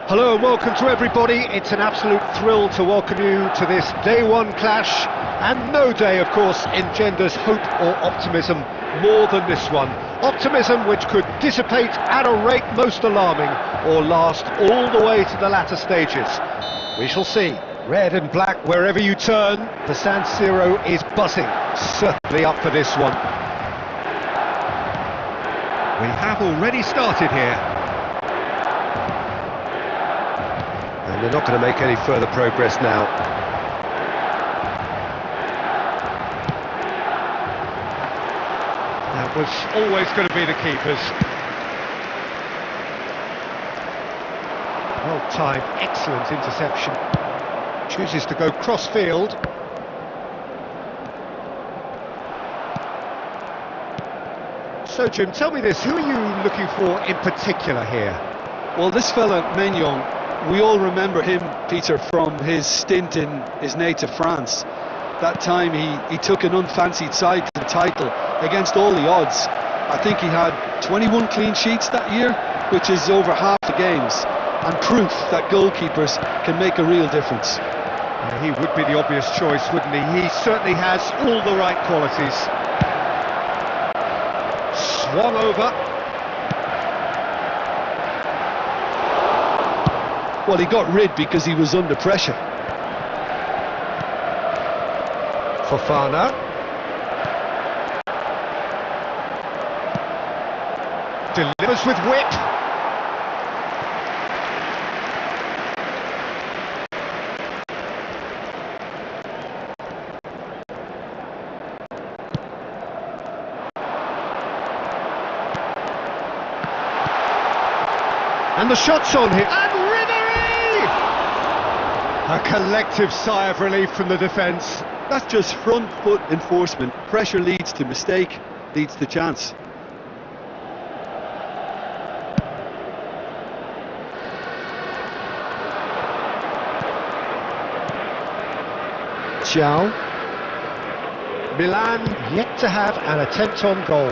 Hello and welcome to everybody. It's an absolute thrill to welcome you to this day one clash, and no day, of course, engenders hope or optimism more than this one. Optimism which could dissipate at a rate most alarming or last all the way to the latter stages. We shall see. Red and black wherever you turn, the San Siro is buzzing. Certainly up for this one. We have already started here. And they're not going to make any further progress now. That was always going to be the keepers. Well timed, excellent interception. Chooses to go cross-field. So Jim, tell me this, who are you looking for in particular here? Well, this fella, Maignan, we all remember him, Peter, from his stint in his native France. That time he took an unfancied side to the title against all the odds. I think he had 21 clean sheets that year, which is over half the games, and proof that goalkeepers can make a real difference. Yeah, he would be the obvious choice, wouldn't he? He certainly has all the right qualities. Swung over. Well, he got rid because he was under pressure. Fofana. Delivers with whip. And the shot's on here. A collective sigh of relief from the defence. That's just front foot enforcement. Pressure leads to mistake, leads to chance. Xiao. Milan yet to have an attempt on goal.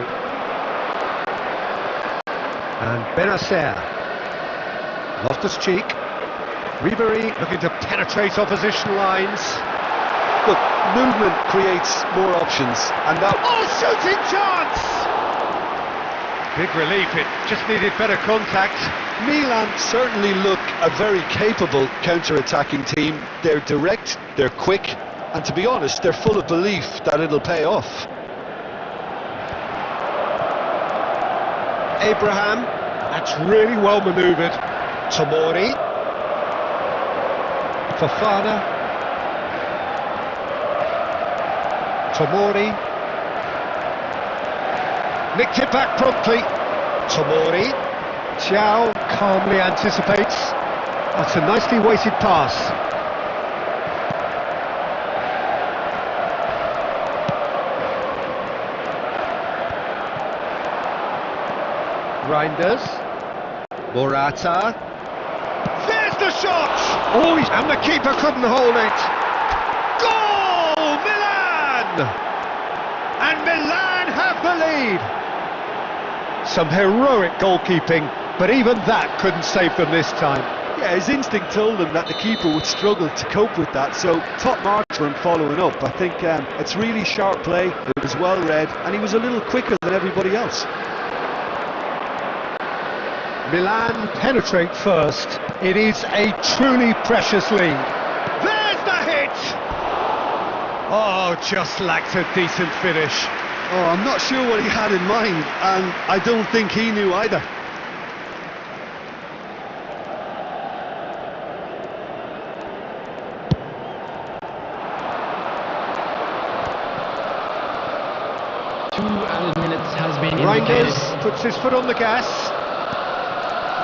And Benacer. Loftus-Cheek. Ribery looking to penetrate opposition lines. Look, movement creates more options, and that... Oh, shooting chance! Big relief, it just needed better contact. Milan certainly look a very capable counter-attacking team. They're direct, they're quick, and to be honest, they're full of belief that it'll pay off. Abraham, that's really well manoeuvred. Tomori. Fofana. Tomori. Nicked it back promptly. Tomori. Xiao calmly anticipates. That's a nicely weighted pass. Reinders. Morata. There's the shot! Oh, and the keeper couldn't hold it. Goal! Milan! And Milan have the lead. Some heroic goalkeeping, but even that couldn't save them this time. Yeah, his instinct told him that the keeper would struggle to cope with that, so top marks for him following up. I think it's really sharp play, it was well read, and he was a little quicker than everybody else. Milan penetrate first. It is a truly precious lead. There's the hit! Oh, just lacked a decent finish. Oh, I'm not sure what he had in mind, and I don't think he knew either. Minutes has been Reinders puts his foot on the gas.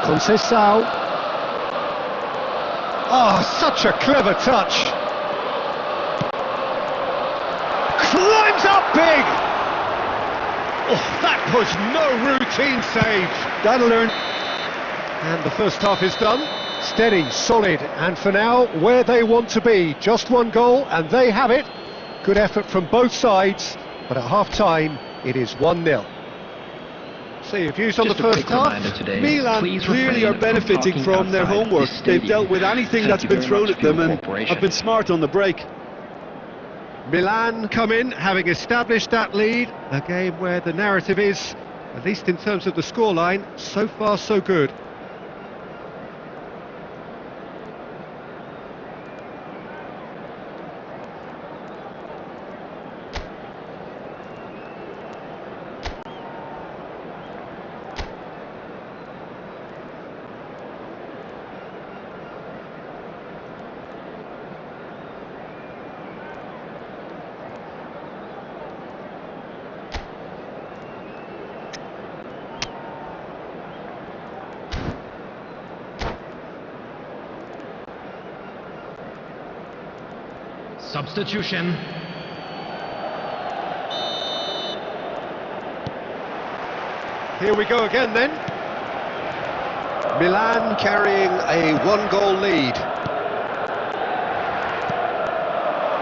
Conceição. Oh, such a clever touch. Climbs up big. Oh, that was no routine save. That'll learn. And the first half is done. Steady, solid, and for now, where they want to be. Just one goal, and they have it. Good effort from both sides, but at half-time, it is 1-0. See your views on the Just a first quick reminder half. today, Milan please clearly refrain are benefiting parking from their outside homework. this They've stadium. dealt with anything Thank that's you been very thrown much at for your them and cooperation. have been smart on the break. Milan come in, having established that lead. A game where the narrative is, at least in terms of the scoreline, so far so good. Substitution. Here we go again then. Milan carrying a one-goal lead.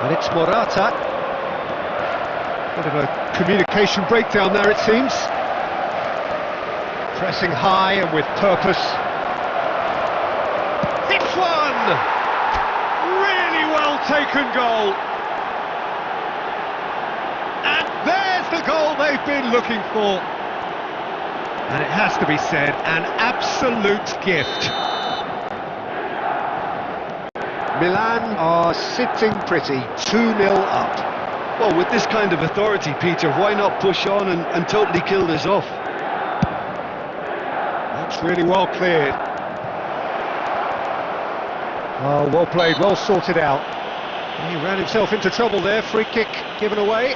And it's Morata. Bit of a communication breakdown there, it seems. Pressing high and with purpose. It's one! Really well taken goal. And there's the goal they've been looking for. And it has to be said, an absolute gift. Milan are sitting pretty, 2-0 up. Well, with this kind of authority, Peter, why not push on and totally kill this off? That's really well cleared. Oh, well played, well sorted out. He ran himself into trouble there, free kick given away.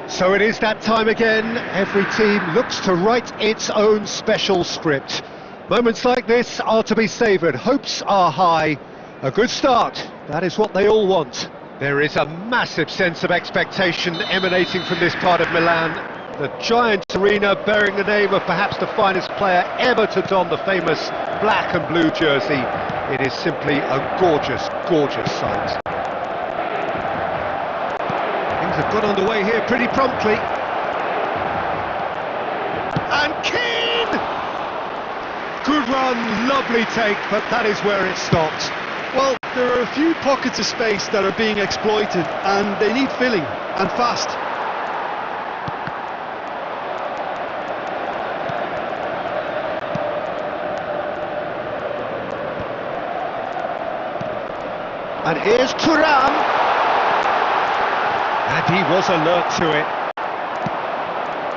So it is that time again. Every team looks to write its own special script. Moments like this are to be savoured. Hopes are high. A good start, that is what they all want. There is a massive sense of expectation emanating from this part of Milan. The giant arena bearing the name of perhaps the finest player ever to don the famous black and blue jersey. It is simply a gorgeous, gorgeous sight. Things have got underway here pretty promptly. And Keane! Good run, lovely take, but that is where it stopped. Well, there are a few pockets of space that are being exploited, and they need filling, and fast. And here's Thuram. And he was alert to it.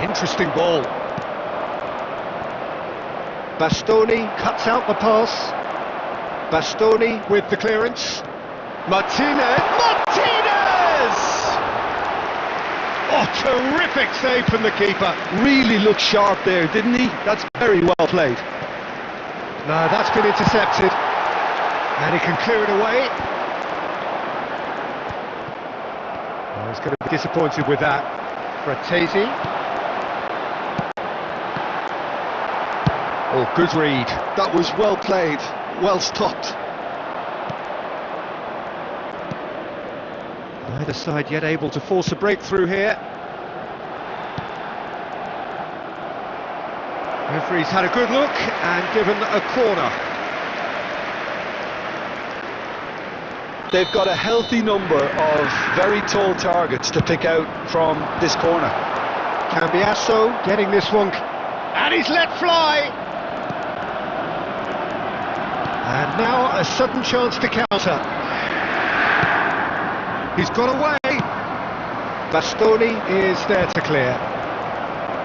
Interesting ball. Bastoni cuts out the pass. Bastoni with the clearance. Martinez! Oh, terrific save from the keeper. Really looked sharp there, didn't he? That's very well played. No, that's been intercepted. And he can clear it away. Oh, he's going to be disappointed with that. Fratesi. Oh, good read. That was well played. Well stopped. Neither side yet able to force a breakthrough here. Referee's had a good look and given a corner. They've got a healthy number of very tall targets to pick out from this corner. Cambiasso getting this one, and he's let fly. And now a sudden chance to counter. He's got away. Bastoni is there to clear.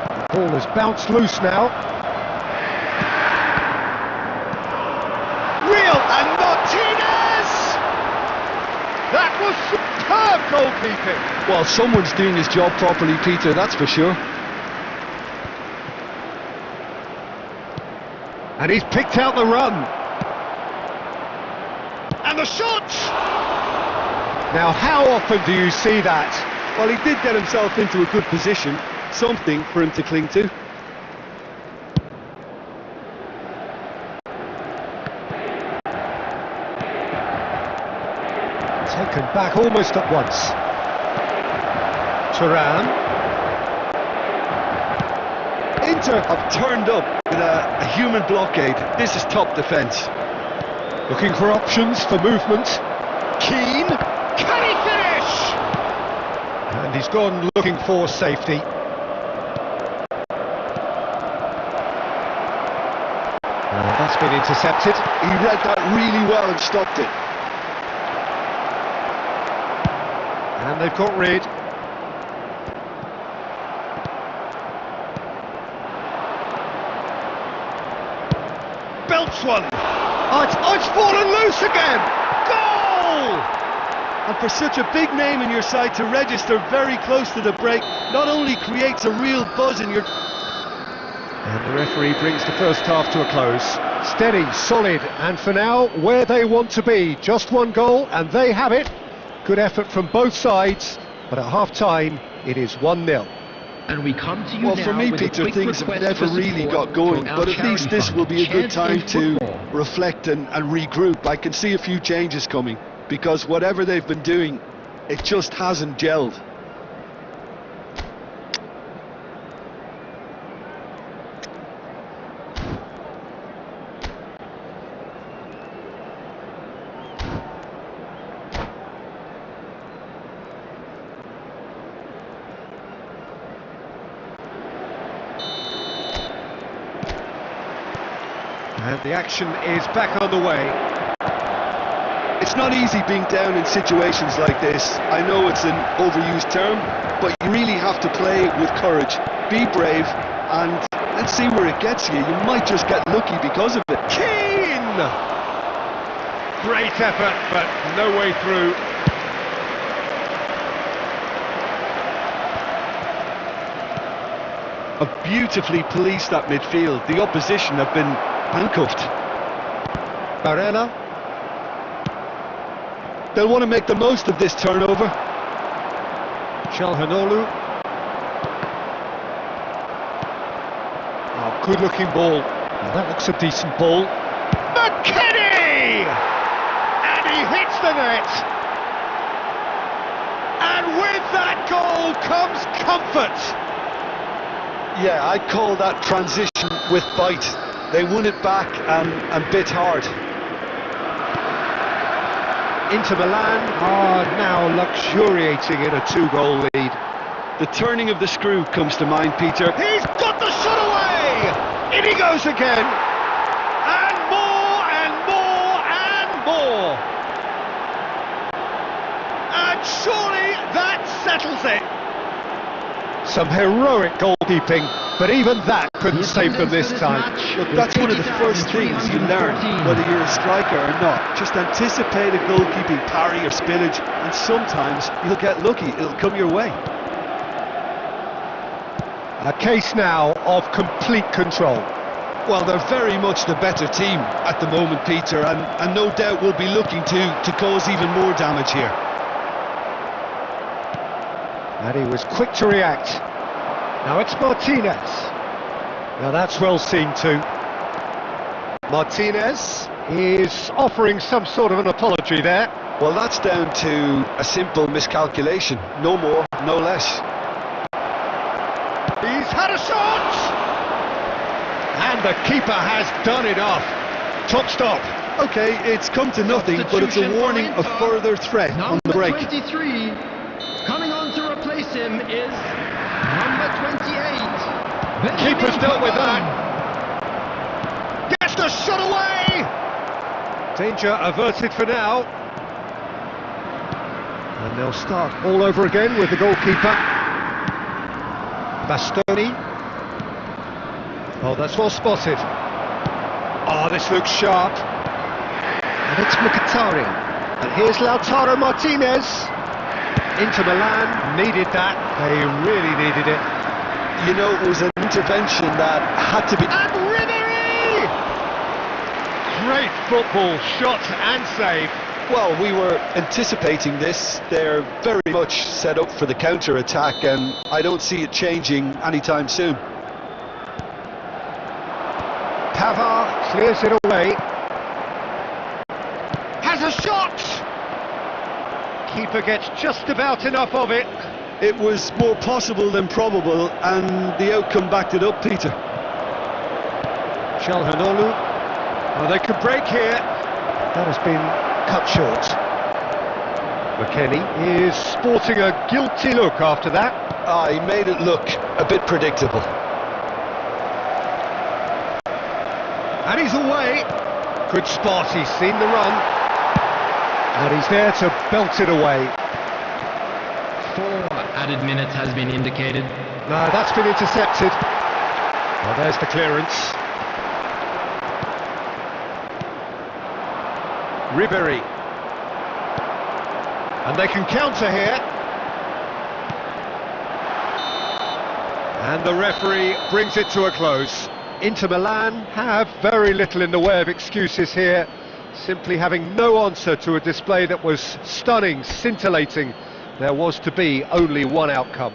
The ball has bounced loose now. Real and Martinez! That was superb goalkeeping. Well, someone's doing his job properly, Peter, that's for sure. And he's picked out the run. And the shot! Now, how often do you see that? Well, he did get himself into a good position, something for him to cling to. Taken back almost at once. Thuram. Inter have turned up with a human blockade. This is top defence. Looking for options for movement. Keane. Can he finish? And he's gone looking for safety. That's been intercepted. He read that really well and stopped it. And they've got rid. Belts one. Oh, it's fallen loose again. Goal! And for such a big name in your side to register very close to the break, not only creates a real buzz in your... And the referee brings the first half to a close. Steady, solid, and for now, where they want to be. Just one goal, and they have it. Good effort from both sides, but at half-time, it is 1-0. And we come to you well, now for me, with Peter, things have never really got going, but at least this will be a good time to reflect and regroup. I can see a few changes coming, because whatever they've been doing, it just hasn't gelled. And the action is back on the way. It's not easy being down in situations like this. I know it's an overused term, but you really have to play with courage. Be brave, and let's see where it gets you. You might just get lucky because of it. Keane! Great effort, but no way through. have beautifully policed that midfield. The opposition have been handcuffed. Barella. They'll want to make the most of this turnover. Calhanoglu. Oh, good looking ball. Now that looks a decent ball. McKennie! And he hits the net. And with that goal comes comfort. Yeah, I'd call that transition with bite. They won it back and bit hard. Inter Milan are now luxuriating in a 2-goal lead. The turning of the screw comes to mind, Peter. He's got the shot away! In he goes again! And more and more and more! And surely that settles it! Some heroic goalkeeping, but even that couldn't save them this time. Look, that's one of the first things you learn, whether you're a striker or not. Just anticipate a goalkeeping parry or spillage, and sometimes you'll get lucky, it'll come your way. A case now of complete control. Well, they're very much the better team at the moment, Peter, and no doubt will be looking to cause even more damage here. And he was quick to react. Now it's Martinez. Now that's well seen too. Martinez is offering some sort of an apology there. Well, that's down to a simple miscalculation. No more, no less. He's had a shot! And the keeper has done enough. Top stop. Okay, it's come to nothing, but it's a warning of further threat on the break. 23, coming on to replace him is number 28. Keeper's dealt with that. Gets the shot away! Danger averted for now. And they'll start all over again with the goalkeeper. Bastoni. Oh, that's well spotted. Oh, this looks sharp. And it's Mkhitaryan. And here's Lautaro Martinez. Inter Milan needed that. They really needed it. You know, it was an intervention that had to be... And Ribéry! Great football, shot and save. Well, we were anticipating this. They're very much set up for the counter-attack, and I don't see it changing anytime soon. Pavard clears it away. Has a shot! Keeper gets just about enough of it. It was more possible than probable, and the outcome backed it up, Peter. Calhanoglu. Oh, they could break here. That has been cut short. McKennie is sporting a guilty look after that. He made it look a bit predictable. And he's away. Good spot, he's seen the run. And he's there to belt it away. 4 added minutes has been indicated. No, that's been intercepted. Well, there's the clearance. Ribéry. And they can counter here. And the referee brings it to a close. Inter Milan have very little in the way of excuses here, simply having no answer to a display that was stunning, scintillating. There was to be only one outcome.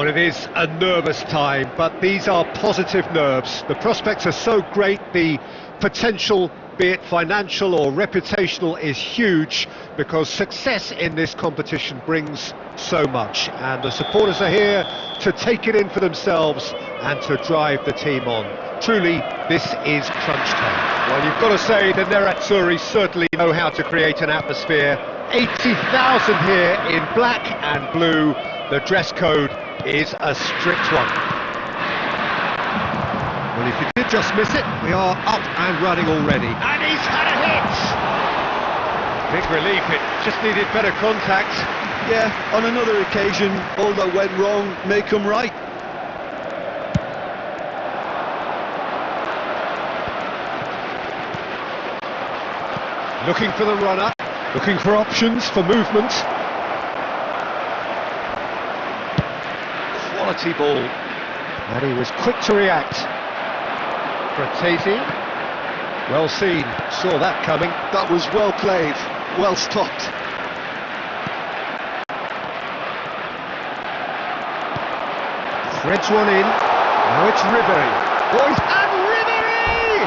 Well, it is a nervous time, but these are positive nerves. The prospects are so great, the potential, be it financial or reputational, is huge, because success in this competition brings so much, and the supporters are here to take it in for themselves and to drive the team on. Truly, this is crunch time. Well, you've got to say the Nerazzurri certainly know how to create an atmosphere. 80,000 here in black and blue. The dress code is a strict one. Well, if you did just miss it, we are up and running already. And he's had a hit! Big relief, it just needed better contact. Yeah, on another occasion, all that went wrong may come right. Looking for the runner, looking for options for movement. Quality ball. And he was quick to react. Fratesi, well seen, saw that coming. That was well played, well stopped. Threads one in, now it's Ribery. Boys, and Ribery!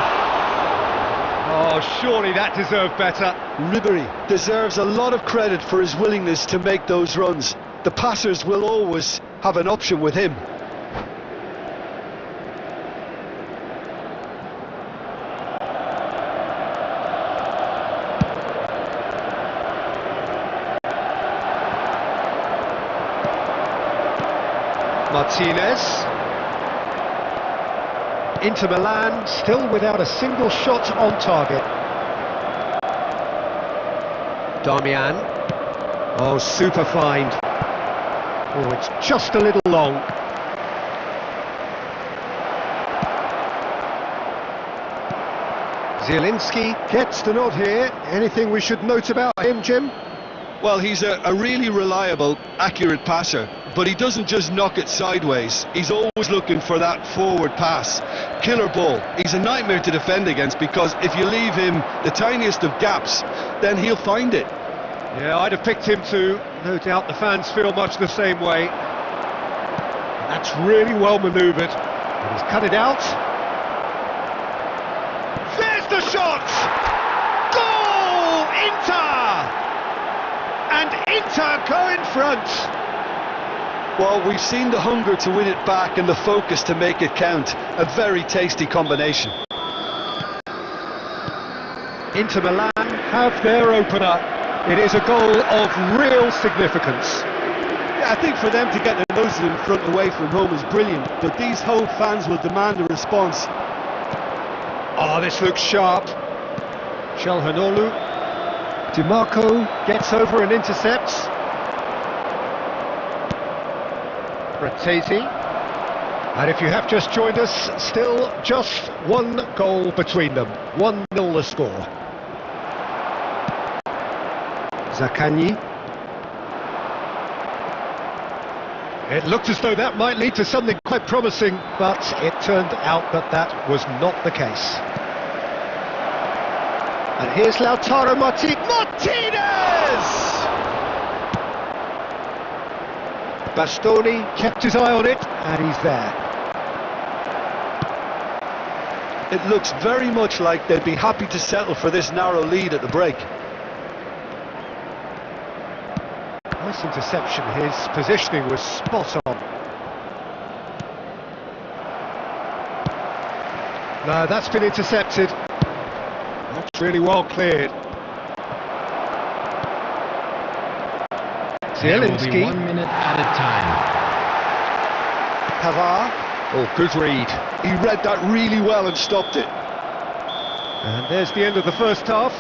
Oh, surely that deserved better. Ribery deserves a lot of credit for his willingness to make those runs. The passers will always have an option with him. Martinez. Inter Milan still without a single shot on target. Darmian. Oh, super find. Oh, it's just a little long. Zielinski gets the nod here. Anything we should note about him, Jim? Well, he's a really reliable, accurate passer, but he doesn't just knock it sideways. He's always looking for that forward pass. Killer ball. He's a nightmare to defend against, because if you leave him the tiniest of gaps, then he'll find it. Yeah, I'd have picked him too. No doubt the fans feel much the same way. That's really well manoeuvred. And he's cut it out. There's the shot! Goal! Inter! And Inter go in front. Well, we've seen the hunger to win it back and the focus to make it count. A very tasty combination. Inter Milan have their opener. It is a goal of real significance. Yeah, I think for them to get their noses in front away from home is brilliant, but these home fans will demand a response. Oh, this looks sharp. Çalhanoğlu. DiMarco gets over and intercepts. Fratesi. And if you have just joined us, still just one goal between them. 1-0 the score. Zaccagni. It looked as though that might lead to something quite promising, but it turned out that that was not the case. And here's Lautaro Martinez! Bastoni kept his eye on it, and he's there. It looks very much like they'd be happy to settle for this narrow lead at the break. Nice interception, his positioning was spot on. No, that's been intercepted. That's really well cleared. Zielinski. 1 minute at a time. Pavard. Oh, good read. He read that really well and stopped it. And there's the end of the first half.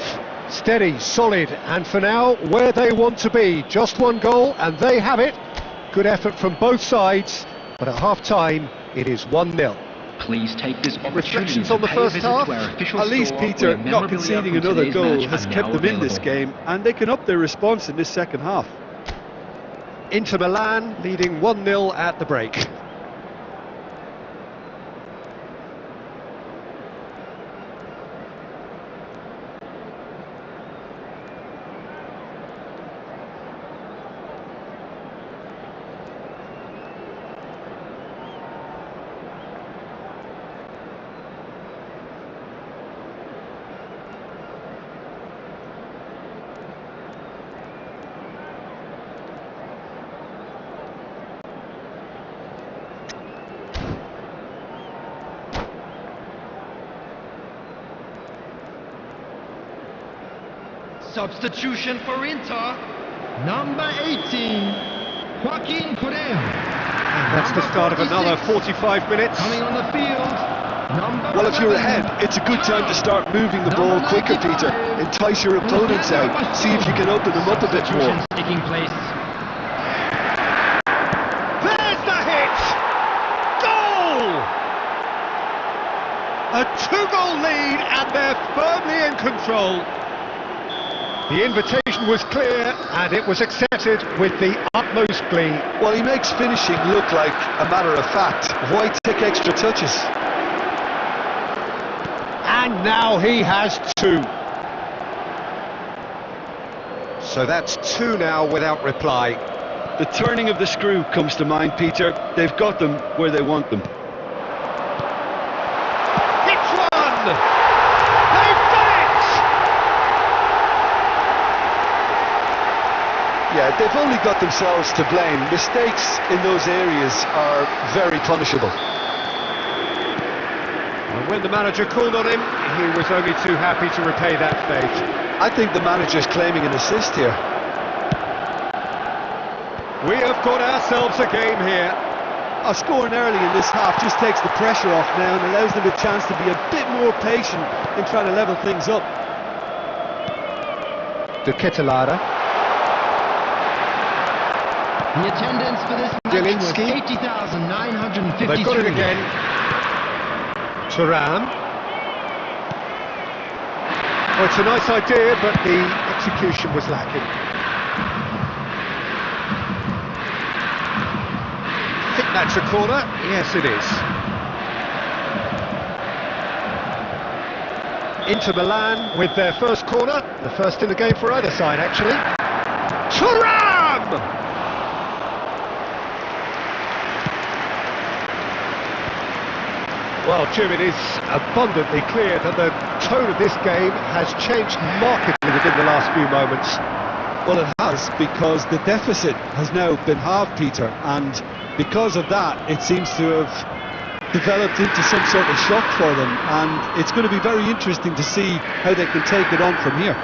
Steady, solid, and for now, where they want to be. Just one goal, and they have it. Good effort from both sides, but at half-time, it is 1-0. Please take this opportunity Reflections to on the pay a first visit half? to our official At least, store Peter, where not memorabilia conceding from another today's goal match has are kept now them in this available. game, and they can up their response in this second half. Inter Milan leading 1-0 at the break. Substitution for Inter, number 18, Joaquin Correa. And that's the start of another 45 minutes. Coming on the field, number Well, if you're 11, ahead, it's a good time to start moving the ball quicker, Peter. Entice your opponents out. See if you can open them up a bit more. Substitutions taking place. There's the hit! Goal! A two-goal lead and they're firmly in control. The invitation was clear and it was accepted with the utmost glee. Well, he makes finishing look like a matter of fact. Why take extra touches? And now he has two. So that's two now without reply. The turning of the screw comes to mind, Peter. They've got them where they want them. It's one! They've done it! Yeah, they've only got themselves to blame. Mistakes in those areas are very punishable. And when the manager called on him, he was only too happy to repay that fate. I think the manager's claiming an assist here. We have got ourselves a game here. Scoring early in this half just takes the pressure off now and allows them a chance to be a bit more patient in trying to level things up. De Ketelaere. The attendance for this match was Zielinski. 80,953. They've got it again. Thuram. Well, it's a nice idea, but the execution was lacking. I think that's a corner. Yes, it is. Inter Milan with their first corner. The first in the game for either side, actually. Thuram! Well, Jim, it is abundantly clear that the tone of this game has changed markedly within the last few moments. Well, it has, because the deficit has now been halved, Peter, and because of that, it seems to have developed into some sort of shock for them, and it's going to be very interesting to see how they can take it on from here.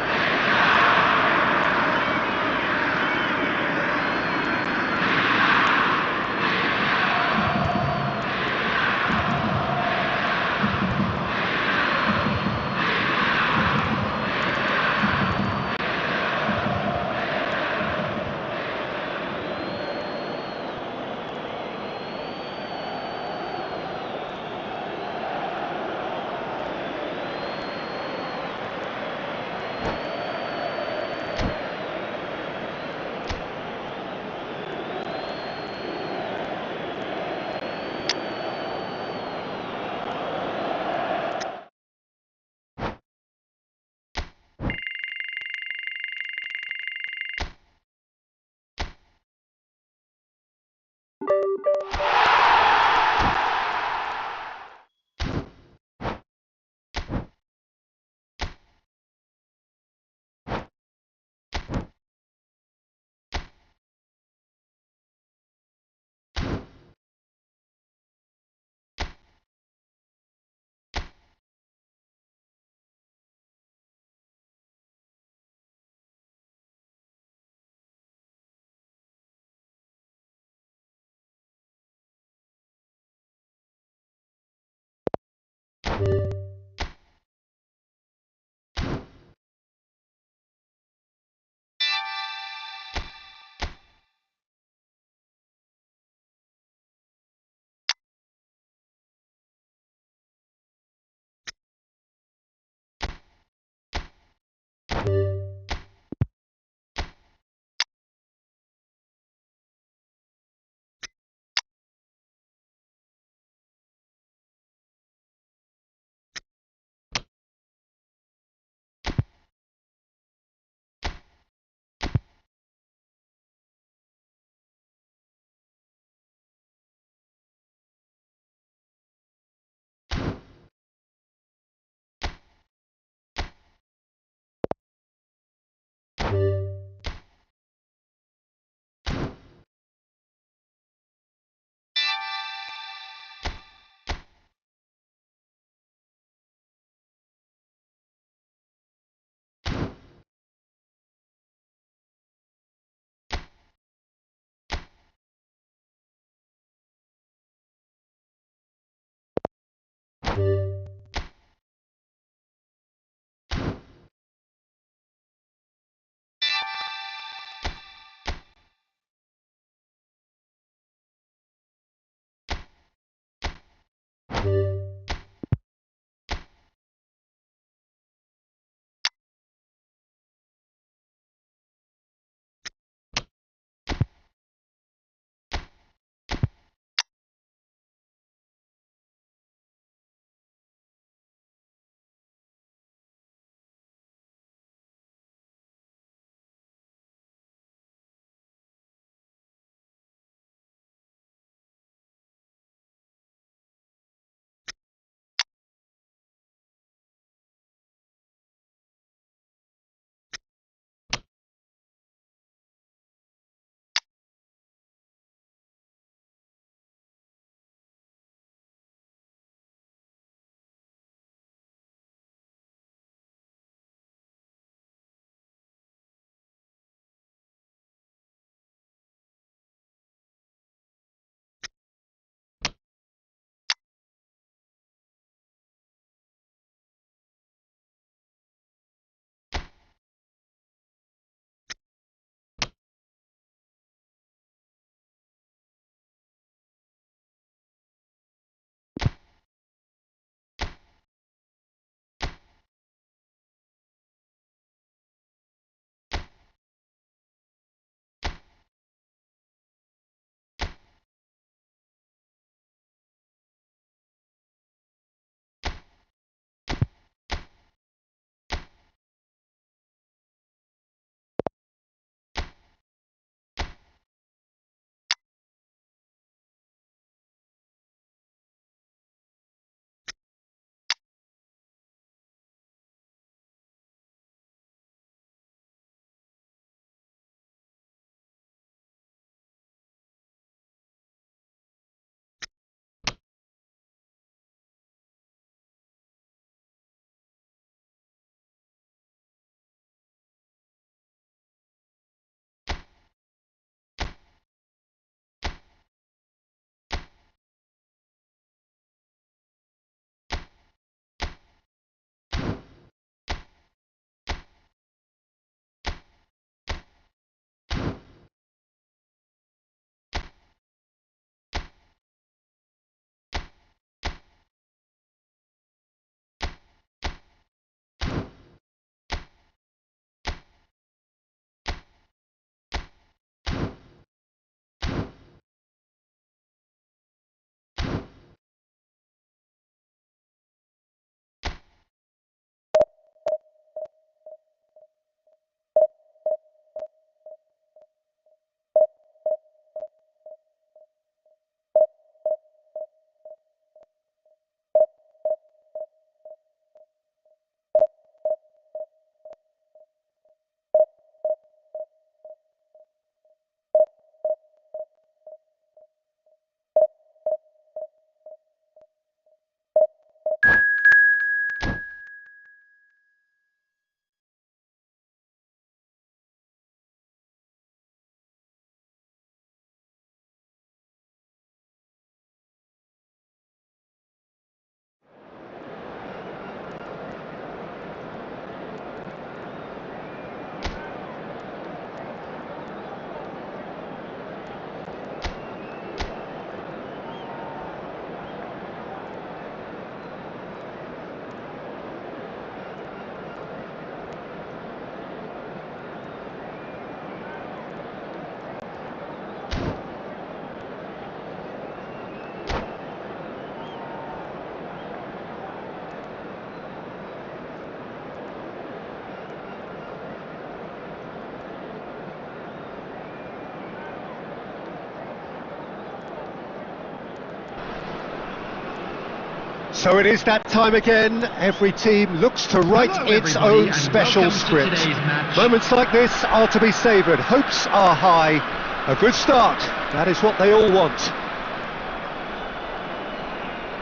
So it is that time again. Every team looks to write Hello, its everybody, own and special welcome to script. today's match. Moments like this are to be savoured. Hopes are high. A good start. That is what they all want.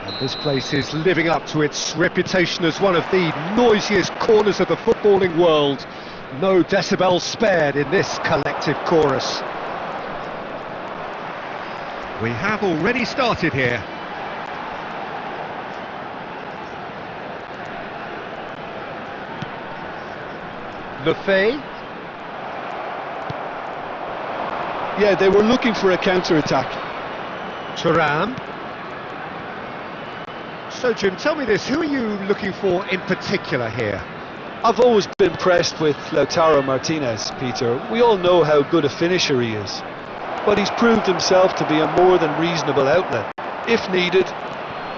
And this place is living up to its reputation as one of the noisiest corners of the footballing world. No decibels spared in this collective chorus. We have already started here. Lefebvre. Yeah, they were looking for a counter-attack. Thuram. So Jim, tell me this, who are you looking for in particular here? I've always been impressed with Lautaro Martinez, Peter. We all know how good a finisher he is, but he's proved himself to be a more than reasonable outlet. If needed,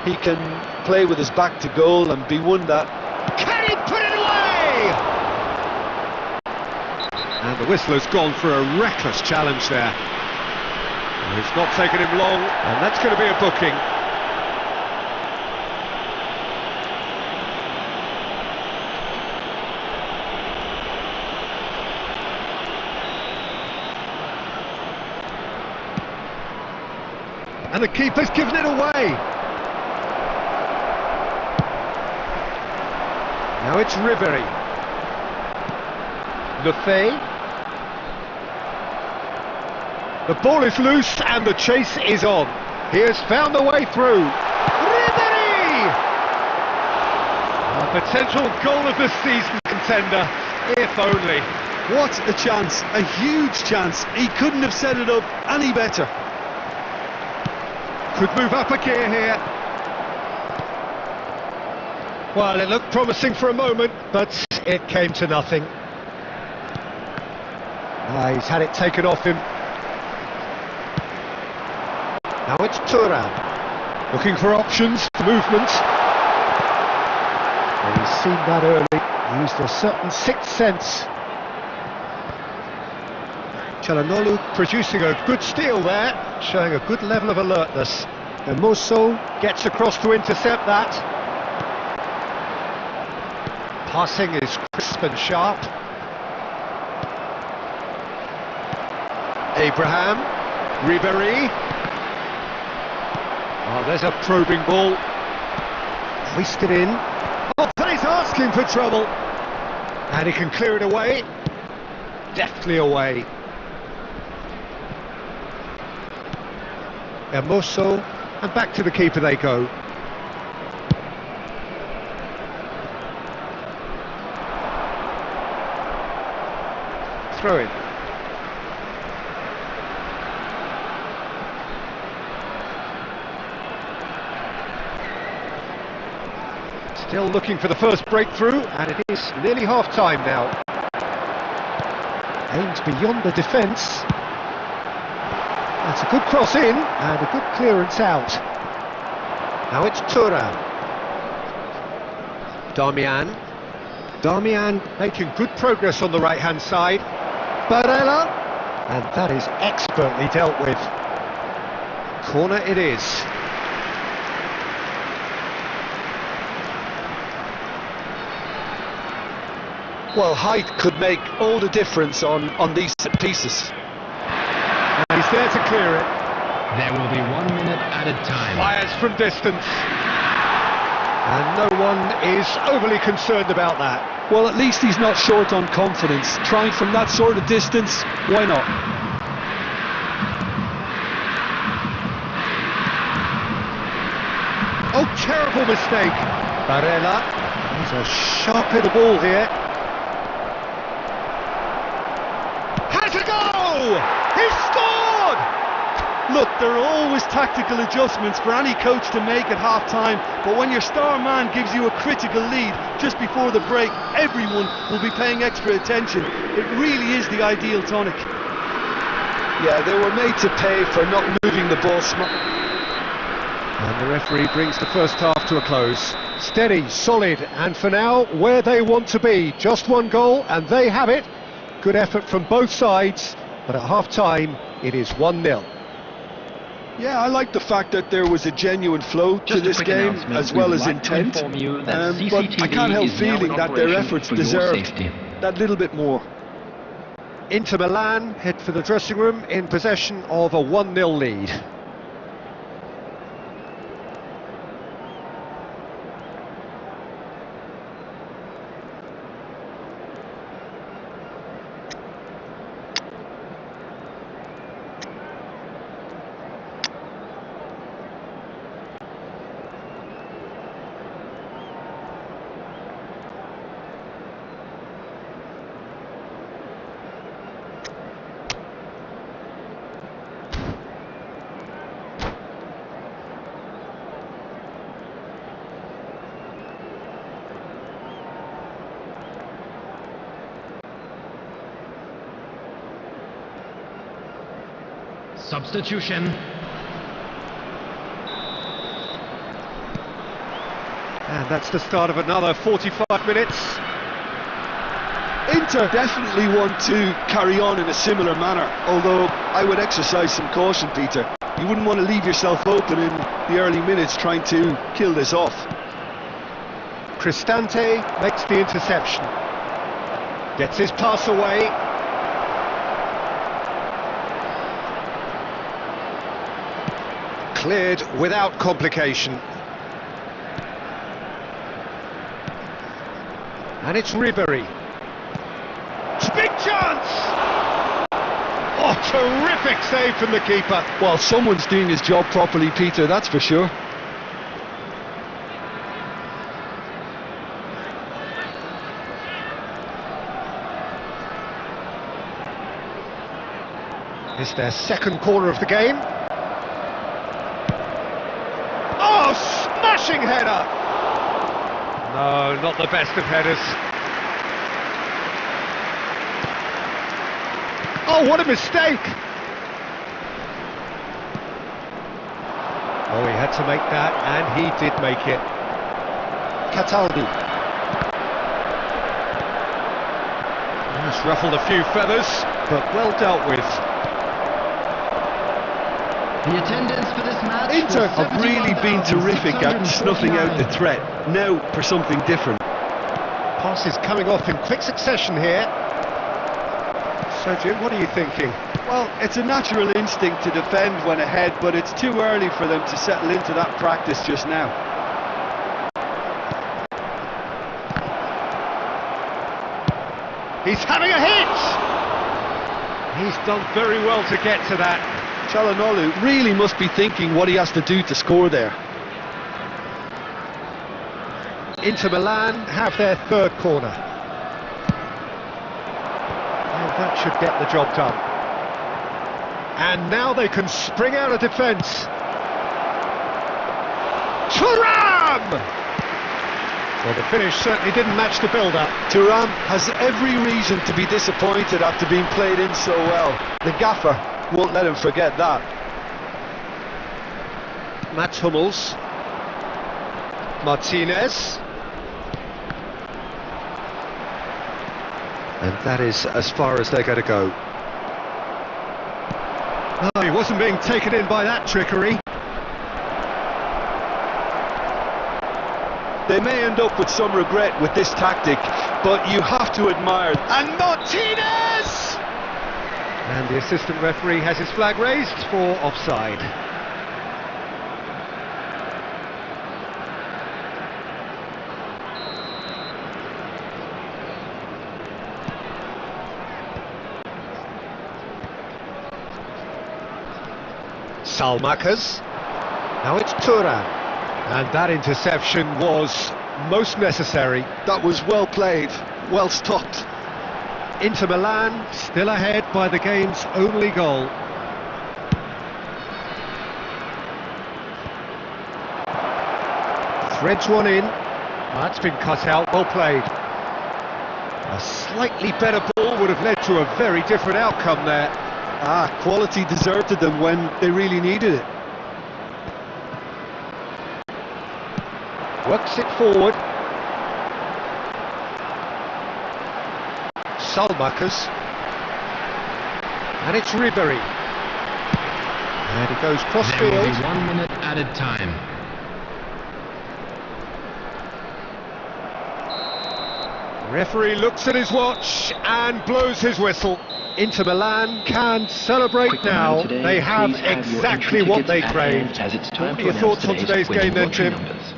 he can play with his back to goal and be one that... Can he put it away? And the whistler's gone for a reckless challenge there. It's not taken him long, and that's going to be a booking. And the keeper's given it away. Now it's Ribery. Lefebvre. The ball is loose and the chase is on. He has found the way through. Ribery! A potential goal of the season contender, if only. What a chance, a huge chance. He couldn't have set it up any better. Could move up a gear here. Well, it looked promising for a moment, but it came to nothing. He's had it taken off him. Now it's Thuram, looking for options, movement. And he's seen that early, used a certain sixth sense. Çalhanoğlu producing a good steal there, showing a good level of alertness. Hermoso gets across to intercept that. Passing is crisp and sharp. Abraham, Ribery. Oh, there's a probing ball. Hoisted in. Oh, but he's asking for trouble. And he can clear it away. Deftly away. Hermoso, and back to the keeper they go. Throw in. Still looking for the first breakthrough, and it is nearly half-time now. Aims beyond the defence. That's a good cross in, and a good clearance out. Now it's Thuram. Darmian making good progress on the right-hand side. Barella, and that is expertly dealt with. Corner it is. Well, height could make all the difference on these set pieces. And he's there to clear it. There will be 1 minute added time. Fires from distance. And no one is overly concerned about that. Well, at least he's not short on confidence. Trying from that sort of distance, why not? Oh, terrible mistake. Barella. There's a sharp hit of ball here. Has a goal! He scored! Look, there are always tactical adjustments for any coach to make at half-time, but when your star man gives you a critical lead just before the break, everyone will be paying extra attention. It really is the ideal tonic. Yeah, they were made to pay for not moving the ball smart. And the referee brings the first half to a close. Steady, solid, and for now, where they want to be. Just one goal, and they have it. Good effort from both sides, but at half-time, it is 1-0. Yeah, I like the fact that there was a genuine flow to Just a this quick game announcement. as We well would as like to intent. inform you that But I can't CCTV help is now feeling in that their operation efforts for your deserved safety. that little bit more. Inter Milan head for the dressing room in possession of a 1-0 lead. Substitution. And that's the start of another 45 minutes. Inter definitely want to carry on in a similar manner, although I would exercise some caution, Peter. You wouldn't want to leave yourself open in the early minutes trying to kill this off. Cristante makes the interception. Gets his pass away. Cleared without complication. And it's Ribery. Big chance! Oh, terrific save from the keeper. Well, someone's doing his job properly, Peter, that's for sure. It's their second corner of the game. Oh, smashing header! No, not the best of headers. Oh, what a mistake! Oh, he had to make that, and he did make it. Cataldi. Just ruffled a few feathers, but well dealt with. The attendance for this match. Inter have really been terrific at snuffing out the threat. Now for something different. Passes coming off in quick succession here. So, Jim, what are you thinking? Well, it's a natural instinct to defend when ahead, but it's too early for them to settle into that practice just now. He's having a hit! He's done very well to get to that. Çalhanoğlu really must be thinking what he has to do to score there. Inter Milan have their third corner. And that should get the job done. And now they can spring out of defence. Thuram! Well, the finish certainly didn't match the build-up. Thuram has every reason to be disappointed after being played in so well. The gaffer won't let him forget that. Mats Hummels. Martinez. And that is as far as they're going to go. Oh, he wasn't being taken in by that trickery. They may end up with some regret with this tactic, but you have to admire. And Martinez! And the assistant referee has his flag raised for offside. Salmakas. Now it's Thuram. And that interception was most necessary. That was well played, well stopped. Inter Milan still ahead by the game's only goal. Threads one in. That's been cut out, well played. A slightly better ball would have led to a very different outcome there. Quality deserted them when they really needed it. Works it forward. Salmakas. And it's Ribery. And it goes cross There will field. be 1 minute added time. Referee looks at his watch and blows his whistle. Inter Milan can celebrate Quick now. reminder today, They have please have your exactly entry what they tickets at hand, craved. as it's time What are to your announce thoughts on today's winning game then, lottery Tim? numbers.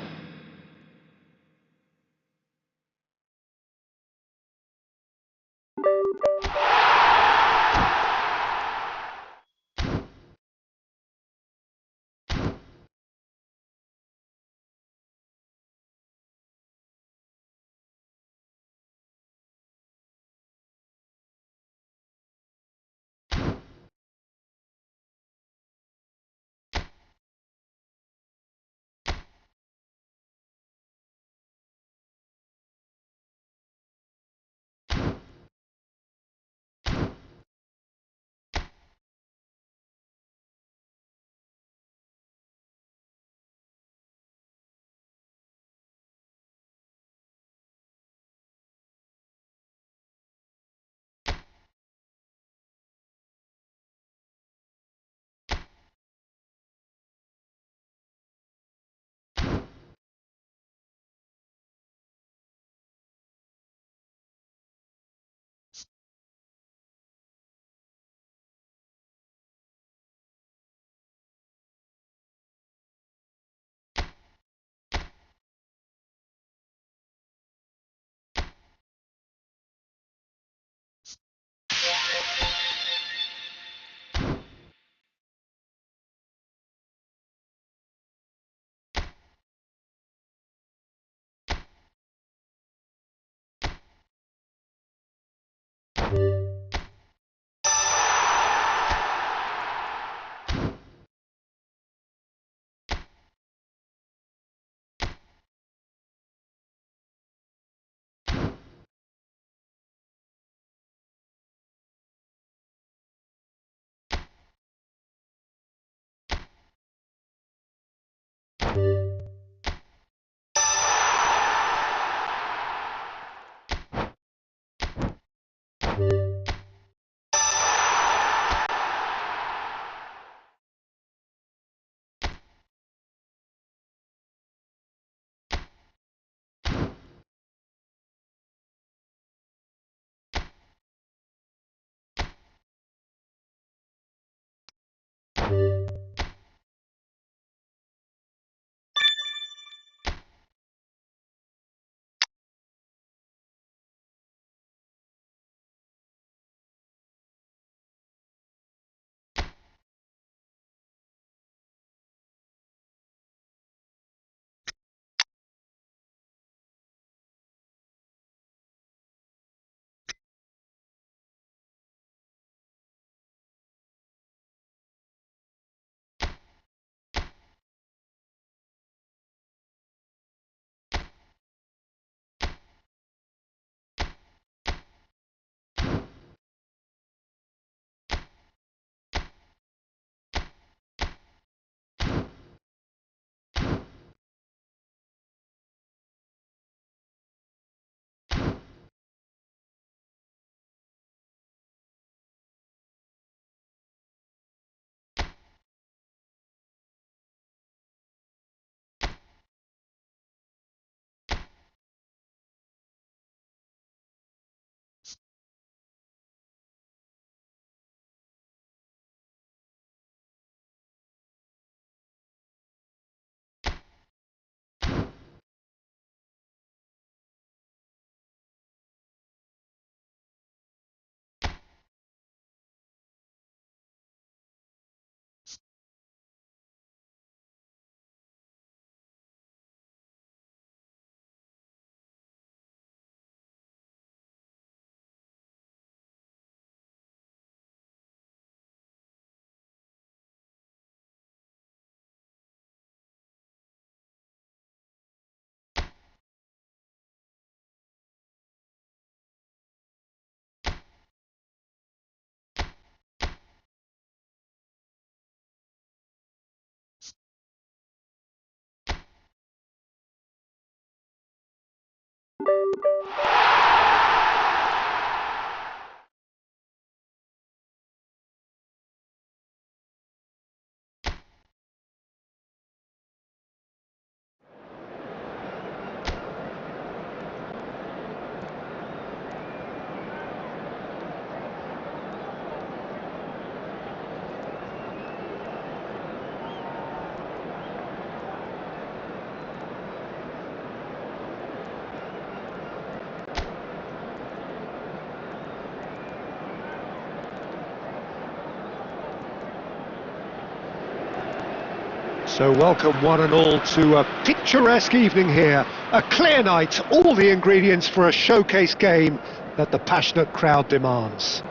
So welcome one and all to a picturesque evening here, a clear night, all the ingredients for a showcase game that the passionate crowd demands.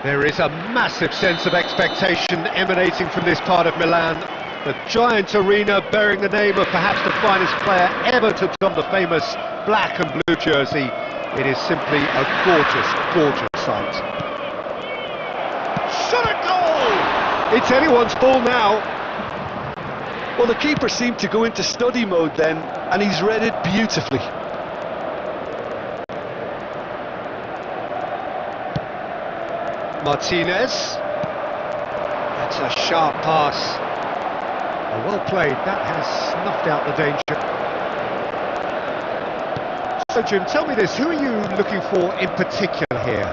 There is a massive sense of expectation emanating from this part of Milan, the giant arena bearing the name of perhaps the finest player ever to don the famous black and blue jersey. It is simply a gorgeous, gorgeous sight. Shot at goal! It's anyone's ball now. Well, the keeper seemed to go into study mode then, and he's read it beautifully. Martinez. That's a sharp pass. Well played, that has snuffed out the danger. So Jim, tell me this, who are you looking for in particular here?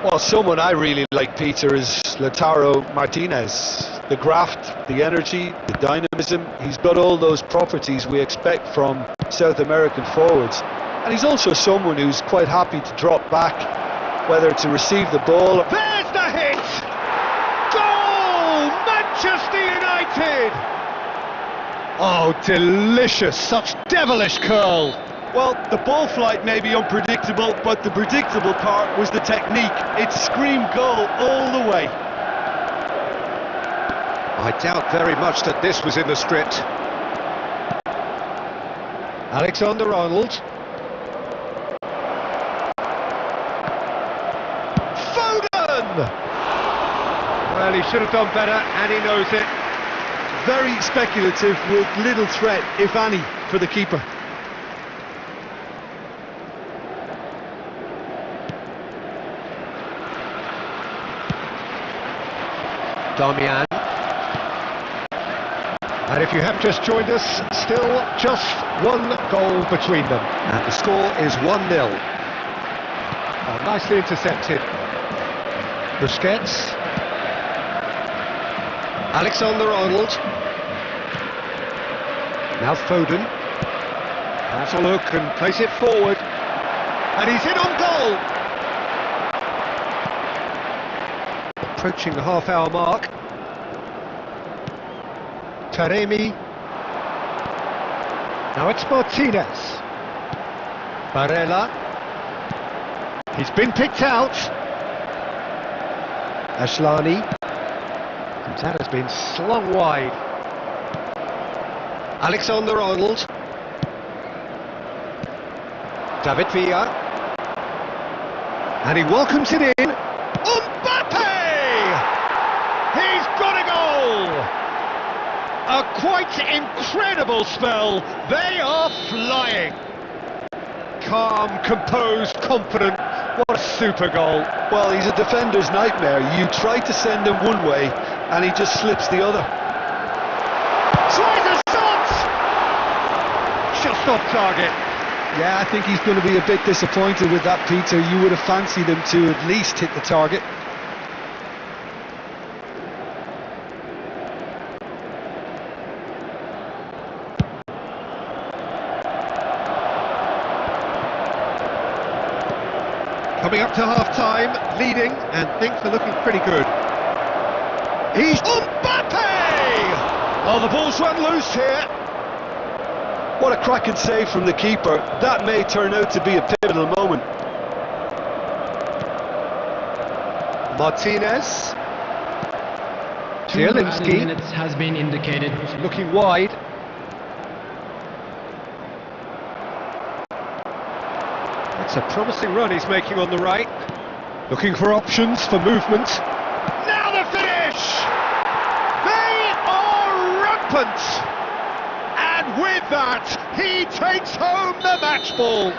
Well, someone I really like, Peter, is Lautaro Martinez. The graft, the energy, the dynamism, he's got all those properties we expect from South American forwards. And he's also someone who's quite happy to drop back, whether to receive the ball. There's the hit! Goal! Manchester United! Oh, delicious, such devilish curl. Well, the ball flight may be unpredictable, but the predictable part was the technique. It screamed goal all the way. I doubt very much that this was in the script. Alexander-Arnold. Foden! Well, he should have done better, and he knows it. Very speculative with little threat, if any, for the keeper. Damian. And if you have just joined us, still just one goal between them. And the score is 1-0. Oh, nicely intercepted. Busquets. Alexander-Arnold. Now Foden. Has a look and place it forward. And he's in on goal. Approaching the half-hour mark. Taremi. Now it's Martinez. Barella. He's been picked out. Ashlani. And that has been slung wide. Alexander-Arnold. David Villa. And he welcomes it in. Mbappe! He's got a goal! A quite incredible spell. They are flying. Calm, composed, confident. What a super goal. Well, he's a defender's nightmare. You try to send him one way, and he just slips the other. Tries a shot! Just off target. Yeah, I think he's going to be a bit disappointed with that, Peter. You would have fancied him to at least hit the target. Coming up to half-time, leading, and things are looking pretty good. He's Mbappe! Oh, the ball's run loose here. What a cracking save from the keeper. That may turn out to be a pivotal moment. Martinez. 2 added Zielinski. minutes has been indicated. Looking wide. That's a promising run he's making on the right. Looking for options for movement. Now the finish! They are rampant! And with that, he takes home the match ball.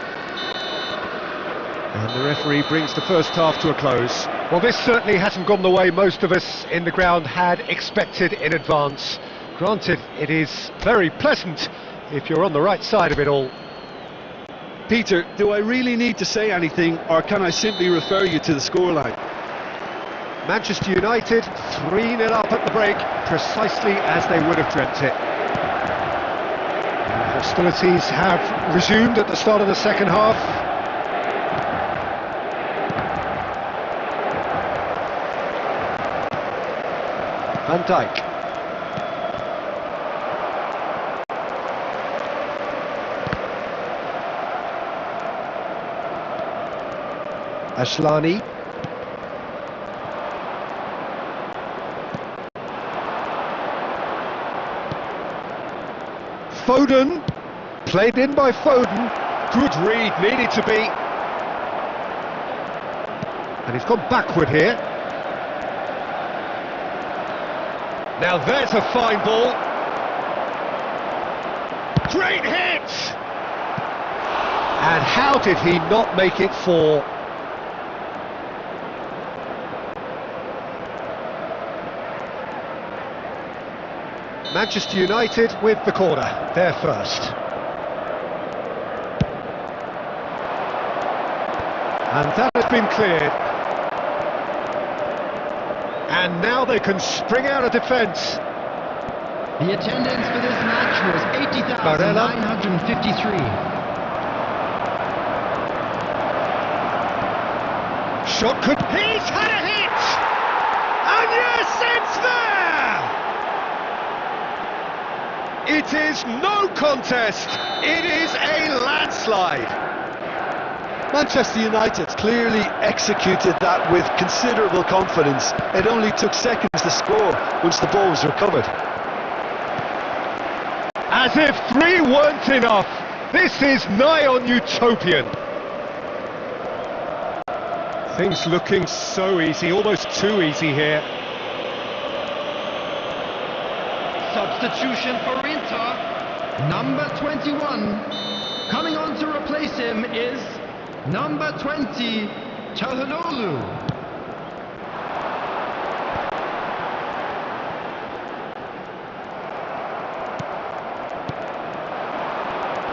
And the referee brings the first half to a close. Well, this certainly hasn't gone the way most of us in the ground had expected in advance. Granted, it is very pleasant if you're on the right side of it all. Peter, do I really need to say anything, or can I simply refer you to the scoreline? Manchester United 3-0 up at the break, precisely as they would have dreamt it. Hostilities have resumed at the start of the second half. Van Dijk. Ashlani. Foden. Played in by Foden. Good read, needed to be. And he's gone backward here. Now there's a fine ball. Great hit! And how did he not make it four? Manchester United with the corner, they're first. And that has been cleared. And now they can spring out of defence. The attendance for this match was 80,953. Shot could... He's had a hit! And yes, it's there! It is no contest. It is a landslide. Manchester United clearly executed that with considerable confidence. It only took seconds to score once the ball was recovered. As if three weren't enough. This is nigh on utopian. Things looking so easy, almost too easy here. Substitution for Inter. Number 21. Coming on to replace him is number 20, Çalhanoğlu.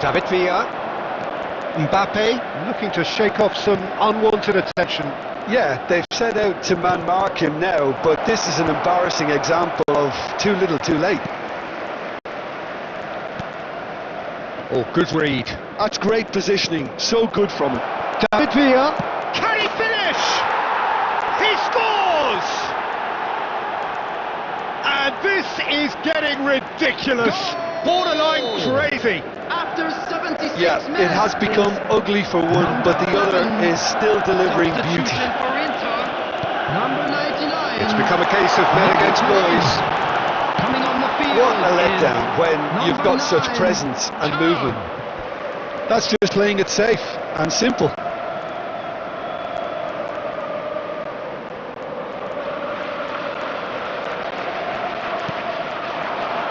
David Villa. Mbappe looking to shake off some unwanted attention. Yeah, they've set out to man-mark him now, but this is an embarrassing example of too little too late. Oh, good read. That's great positioning, so good from him. David Villa. Can he finish? He scores! And this is getting ridiculous. Borderline crazy. After 76 Yeah, minutes, it has become ugly for one, but the other is still delivering beauty. Substitution for Inter. Number 99. It's become a case of men against boys. Coming on the field. What a letdown when you've got such 9, presence and Tom. movement. That's just playing it safe and simple.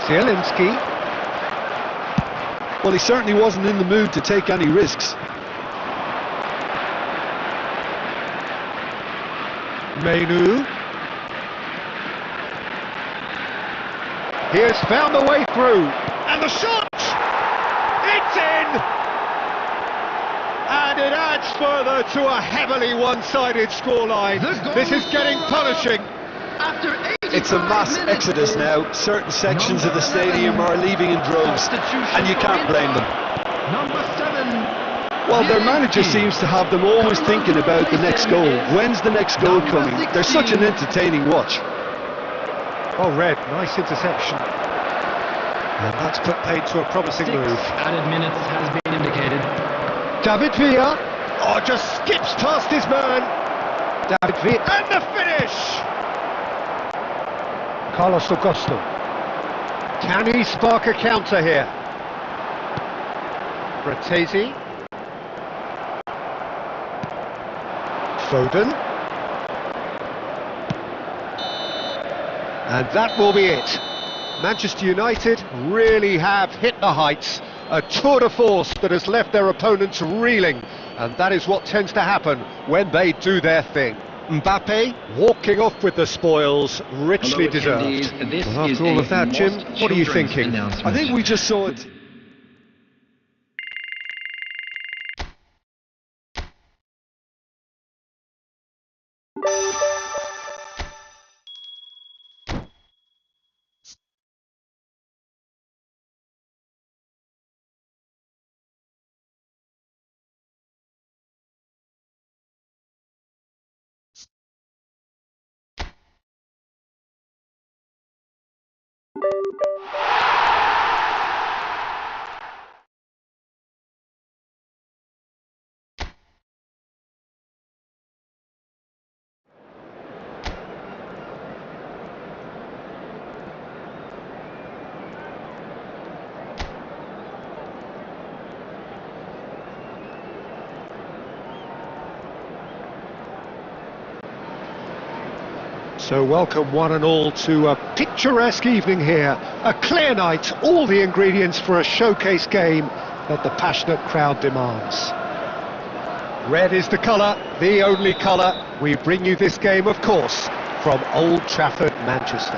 Zielinski. Well, he certainly wasn't in the mood to take any risks. Menu. He has found the way through. And the shot! It's in! And it adds further to a heavily one-sided scoreline. This is getting punishing. After It's a mass exodus now. Certain sections of the stadium are leaving in droves, and you can't blame them. Number 7. Well, their manager seems to have them always thinking about the next goal. When's the next goal coming? They're such an entertaining watch. Oh, Red, nice interception. And that's put paid to a promising 6 move. added minutes has been indicated. David Villa. Oh, just skips past his man. David Villa. And the finish! Carlos Augusto. Can he spark a counter here? Fratesi. Foden. And that will be it. Manchester United really have hit the heights. A tour de force that has left their opponents reeling. And that is what tends to happen when they do their thing. Mbappe walking off with the spoils, richly deserved. Well, after all of that, Jim, what are you thinking? I think we just saw it. So welcome one and all to a picturesque evening here. A clear night, all the ingredients for a showcase game that the passionate crowd demands. Red is the colour, the only colour. We bring you this game, of course, from Old Trafford, Manchester.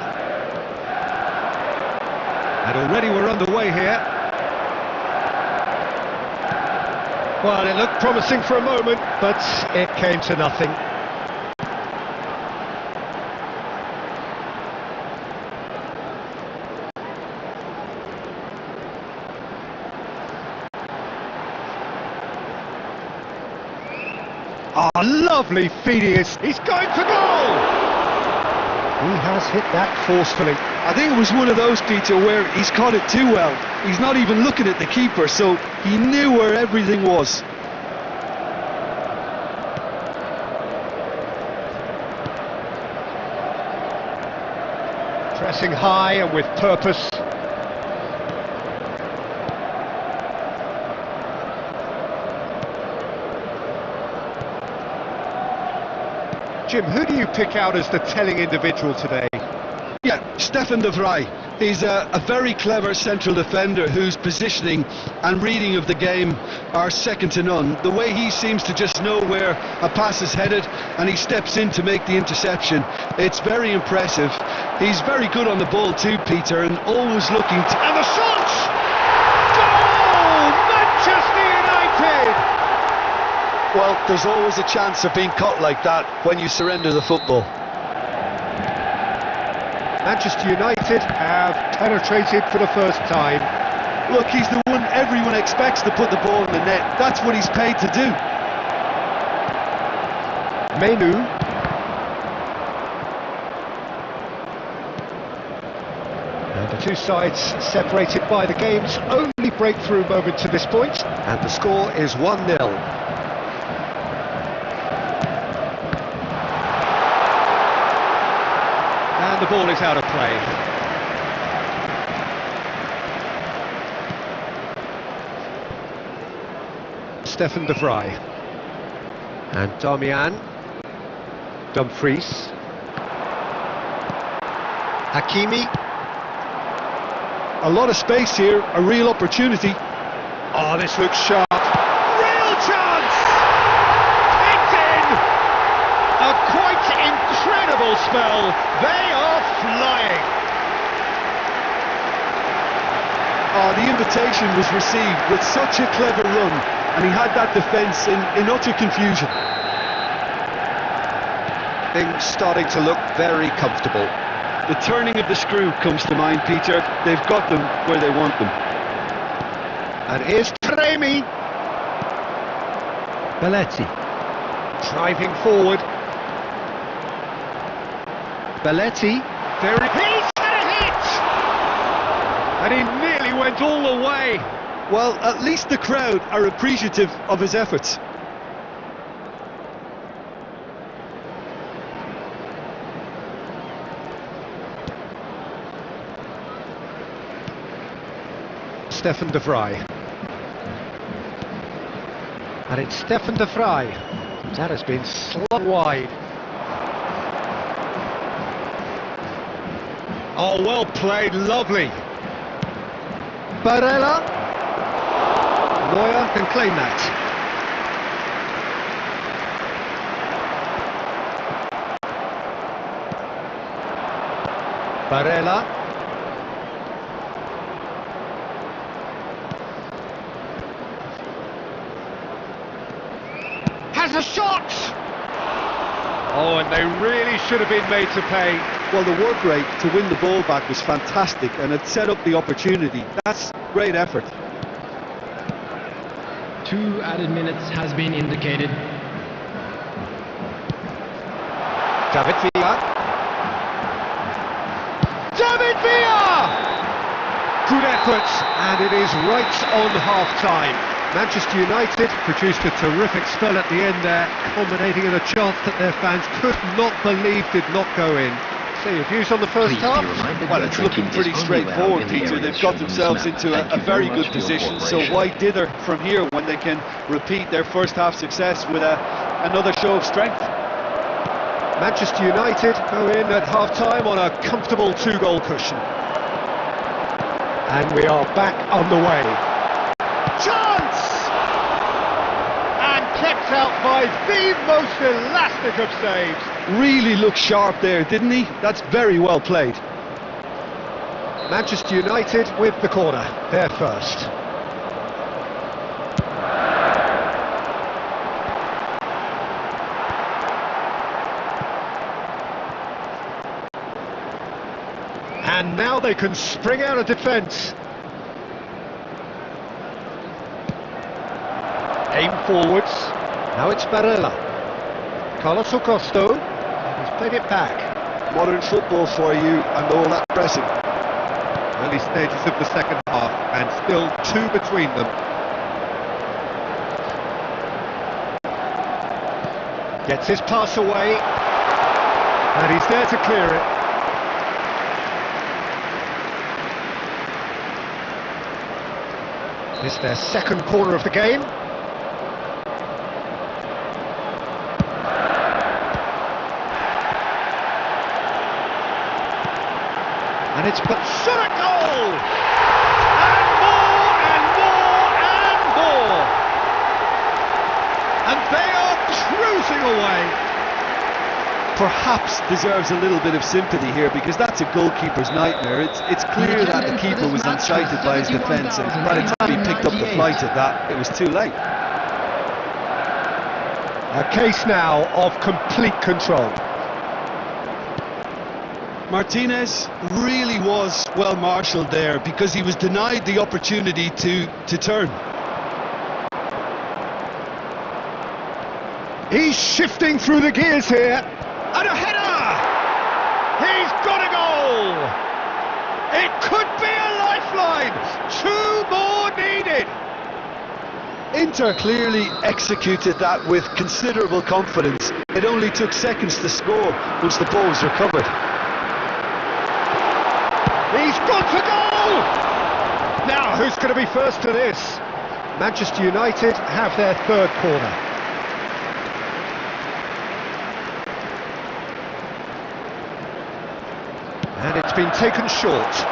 And already we're underway here. Well, it looked promising for a moment, but it came to nothing. Oh, lovely feeding. He's going for goal! He has hit that forcefully. I think it was one of those, Peter, where he's caught it too well. He's not even looking at the keeper, so he knew where everything was. Pressing high and with purpose. Jim, who do you pick out as the telling individual today? Yeah, Stefan de Vrij. He's a very clever central defender whose positioning and reading of the game are second to none. The way he seems to just know where a pass is headed and he steps in to make the interception, it's very impressive. He's very good on the ball too, Peter, and always looking to... And the shot! Goal! Manchester United! Well, there's always a chance of being caught like that when you surrender the football. Manchester United have penetrated for the first time. Look, he's the one everyone expects to put the ball in the net. That's what he's paid to do. Menu. And the two sides separated by the game's only breakthrough moment to this point. And the score is 1-0. The ball is out of play. Stefan de Vrij. And Damian. Dumfries. Hakimi. A lot of space here, a real opportunity. Oh, this looks sharp. Real chance! It's in! A quite incredible spell. They are flying. Oh, the invitation was received with such a clever run, and he had that defence in utter confusion. Things starting to look very comfortable. The turning of the screw comes to mind, Peter. They've got them where they want them. And here's Tremi. Belletti. Driving forward. Belletti. There he's had a hit! And he nearly went all the way. Well, at least the crowd are appreciative of his efforts. Stefan de Vrij. And it's Stefan de Vrij. That has been slung wide. Oh, well played, lovely. Barella. Neuer can claim that. Barella. Has a shot! Oh, and they really should have been made to pay. Well, the work rate to win the ball back was fantastic, and it set up the opportunity. That's great effort. 2 added minutes has been indicated. David Villa. David Villa! Good effort, and it is right on half-time. Manchester United produced a terrific spell at the end there, culminating in a chance that their fans could not believe did not go in. So your views on the first half? Well, it's looking pretty straightforward, Peter. They've got themselves into a very good position, so why dither from here when they can repeat their first half success with another show of strength? Manchester United go in at half-time on a comfortable 2-goal cushion. And we are back on the way. Chance! And kept out by the most elastic of saves. Really looked sharp there, didn't he? That's very well played. Manchester United with the corner, they're first. And now they can spring out of defence. Aim forwards. Now it's Barella. Carlos Augusto. He's played it back. Modern football for you and all that pressing. Early stages of the second half and still 2 between them. Gets his pass away. And he's there to clear it. It's their second corner of the game. And it's Batshuayi goal! And more and more and more! And they are cruising away! Perhaps deserves a little bit of sympathy here, because that's a goalkeeper's nightmare. It's clear that the keeper was incited by his defence, and by the time he picked up the flight at that, it was too late. A case now of complete control. Martinez really was well marshalled there, because he was denied the opportunity to turn. He's shifting through the gears here. And a header! He's got a goal! It could be a lifeline! 2 more needed! Inter clearly executed that with considerable confidence. It only took seconds to score once the ball was recovered. He's got a goal! Now, who's going to be first to this? Manchester United have their third corner. And it's been taken short.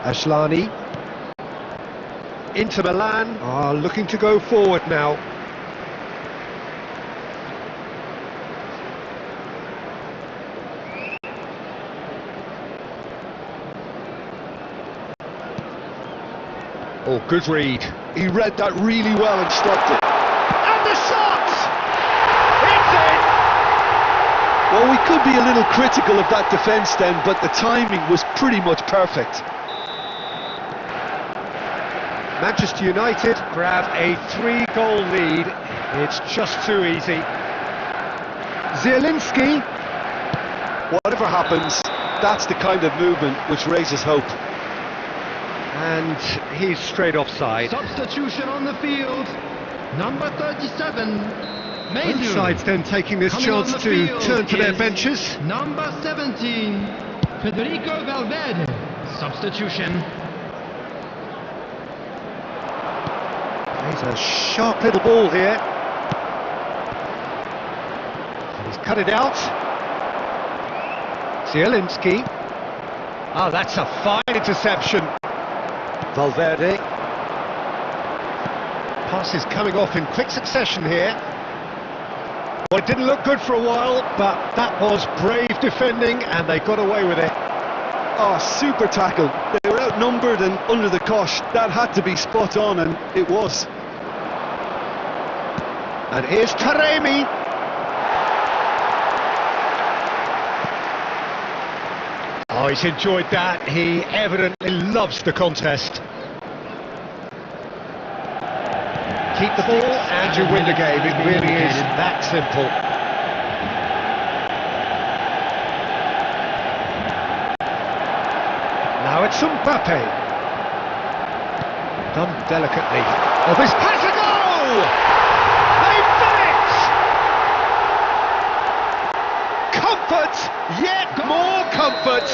Ashlani. Inter Milan are looking to go forward now. Oh, good read. He read that really well and stopped it. And the shot! It's in! Well, we could be a little critical of that defence then, but the timing was pretty much perfect. Manchester United grab a 3-goal lead. It's just too easy. Zielinski. Whatever happens, that's the kind of movement which raises hope. And he's straight offside. Substitution on the field. Number 37. Both sides then taking this chance to turn to their benches. Number 17. Federico Valverde. Substitution. He's a sharp little ball here. He's cut it out. Zielinski. Oh, that's a fine interception. Valverde. Passes coming off in quick succession here. Well, it didn't look good for a while, but that was brave defending and they got away with it. Oh, super tackle. They were outnumbered and under the cosh. That had to be spot on, and it was. And here's Taremi. Oh, he's enjoyed that. He evidently loves the contest. Keep the ball and you win the game. It really is that simple. Now it's Mbappe. Done delicately. Oh, this has a goal! They've done it! Comfort, yet more comfort,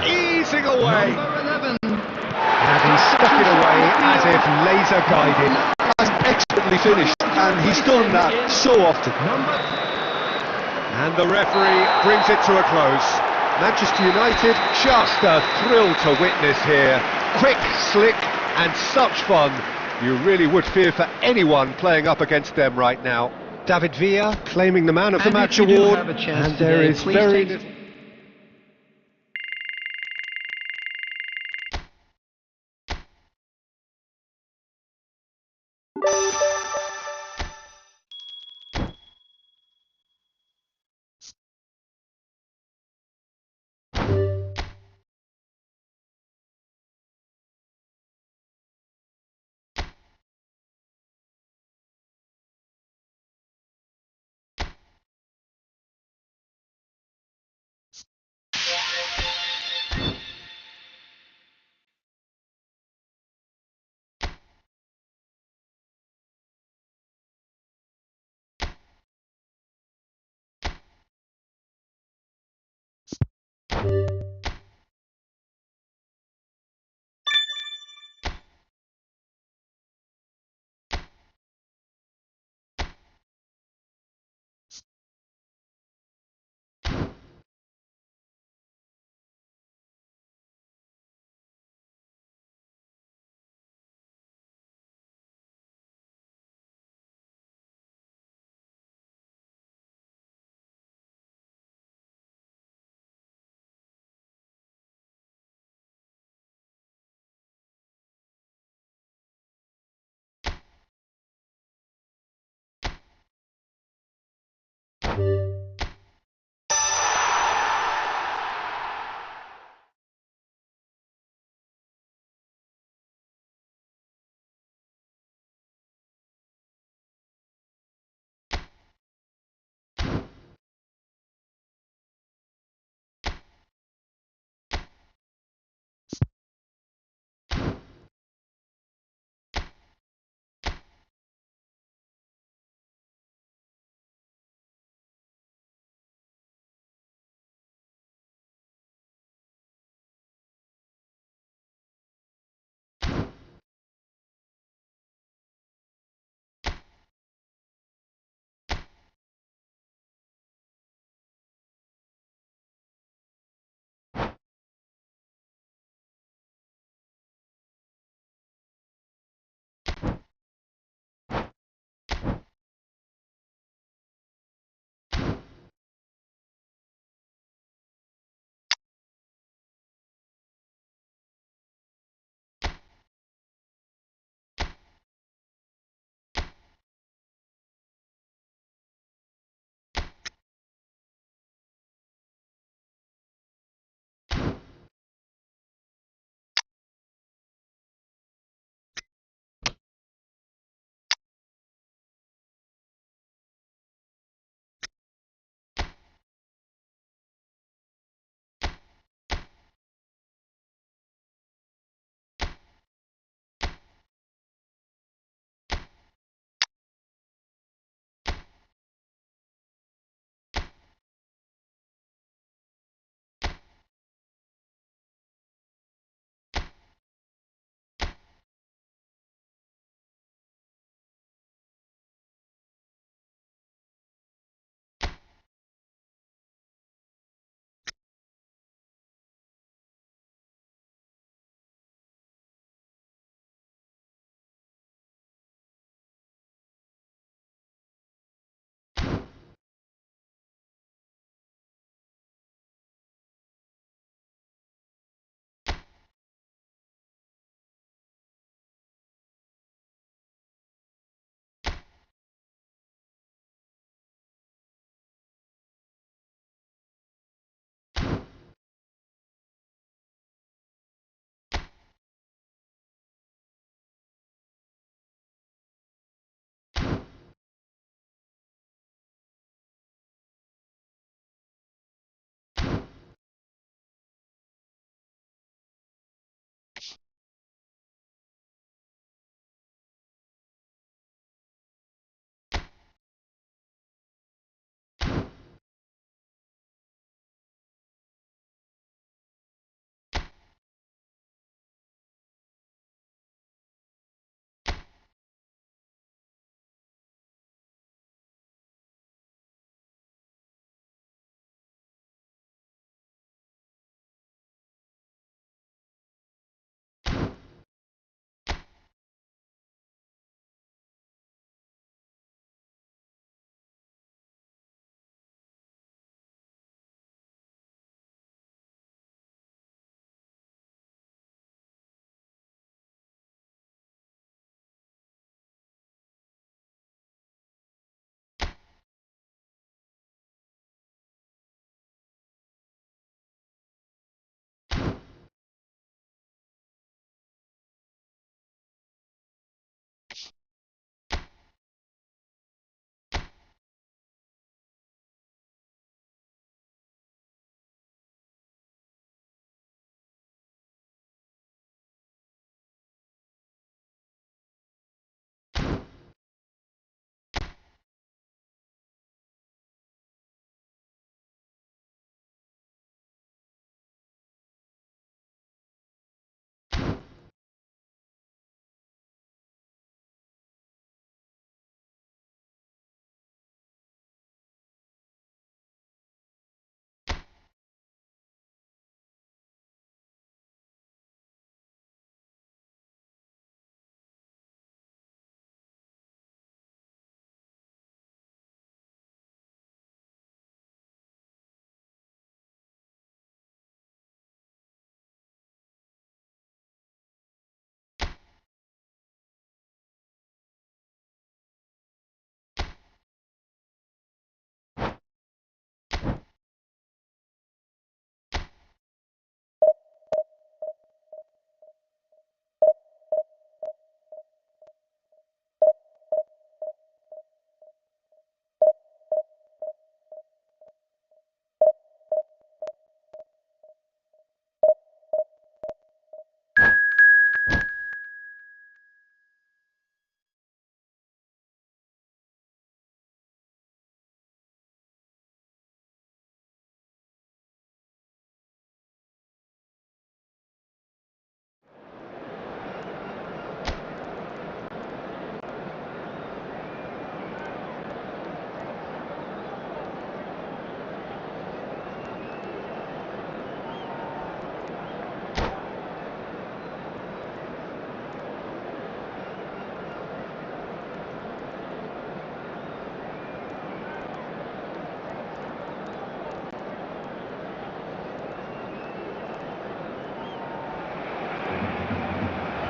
easing away. Number 11. And he stuck it away as if laser guided. Has expertly finished, and he's done that so often. And the referee brings it to a close. Manchester United, just a thrill to witness here. Quick, slick, and such fun. You really would fear for anyone playing up against them right now. David Villa claiming the Man of the Match award, and there is very little...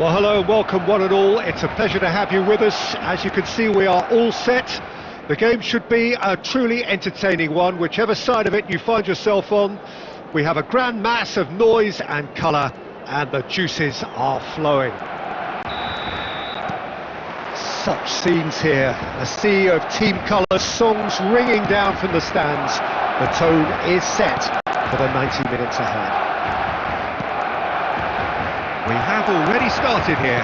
Well, hello and welcome one and all. It's a pleasure to have you with us. As you can see, we are all set. The game should be a truly entertaining one, whichever side of it you find yourself on. We have a grand mass of noise and colour, and the juices are flowing. Such scenes here, a sea of team colours, songs ringing down from the stands. The tone is set for the 90 minutes ahead. We have already started here.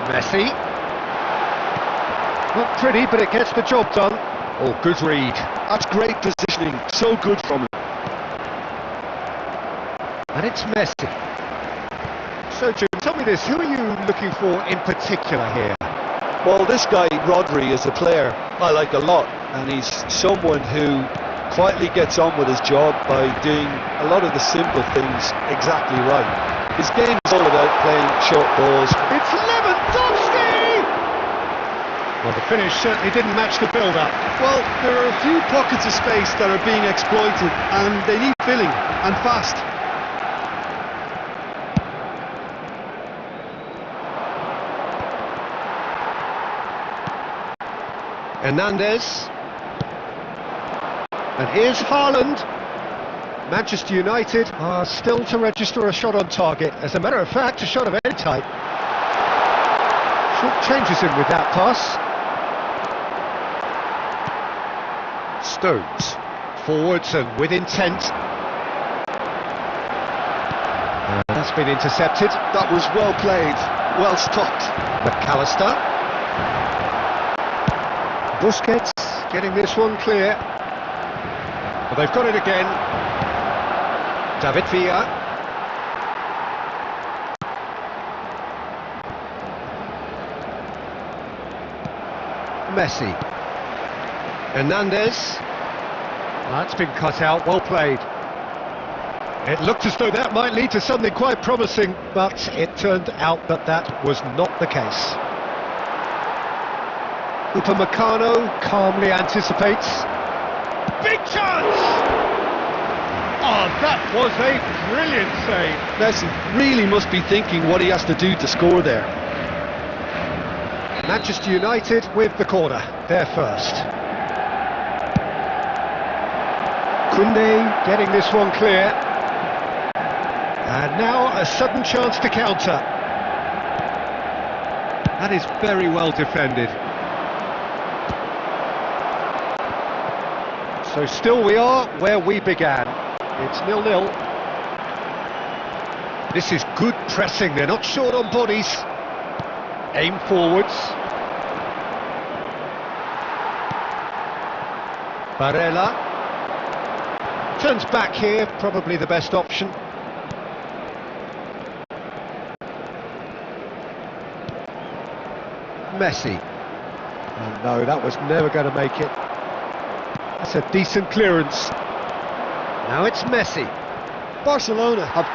Messi. Not pretty, but it gets the job done. Oh, good read. That's great positioning, so good from him. And it's Messi. So, Jim, tell me this, who are you looking for in particular here? Well, this guy, Rodri, is a player I like a lot, and he's someone who quietly gets on with his job by doing a lot of the simple things exactly right. His game is all about playing short balls. It's Lewandowski! Well, the finish certainly didn't match the build-up. Well, there are a few pockets of space that are being exploited, and they need filling, and fast. Hernandez. And here's Haaland. Manchester United are still to register a shot on target. As a matter of fact, a shot of any type. Short changes him with that pass. Stones. Forwards and with intent. And that's been intercepted. That was well played, well stopped. McAllister. Busquets getting this one clear. Well, they've got it again. David Villa. Messi. Hernandez. That's been cut out, well played. It looked as though that might lead to something quite promising, but it turned out that that was not the case. Upamecano calmly anticipates. Big chance! Oh, that was a brilliant save. Messi really must be thinking what he has to do to score there. Manchester United with the corner, they're first. Koundé getting this one clear. And now a sudden chance to counter. That is very well defended. So still we are where we began. It's 0-0. This is good pressing, they're not short on bodies. Aim forwards. Barella. Turns back here, probably the best option. Messi. Oh no, that was never going to make it. That's a decent clearance. Now it's Messi. Barcelona have...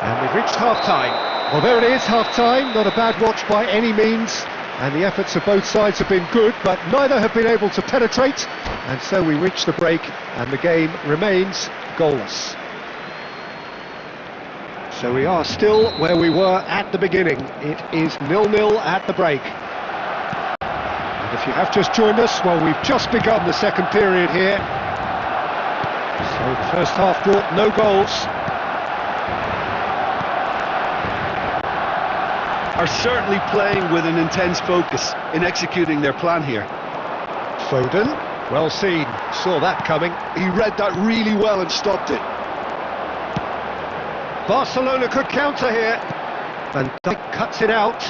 And we've reached half-time. Well, there it is, half-time. Not a bad watch by any means. And the efforts of both sides have been good, but neither have been able to penetrate. And so we reach the break, and the game remains goalless. So we are still where we were at the beginning. It is 0-0 at the break. If you have just joined us, well, we've just begun the second period here. So the first half brought no goals. Are certainly playing with an intense focus in executing their plan here. Foden, well seen, saw that coming. He read that really well and stopped it. Barcelona could counter here. Van Dijk cuts it out.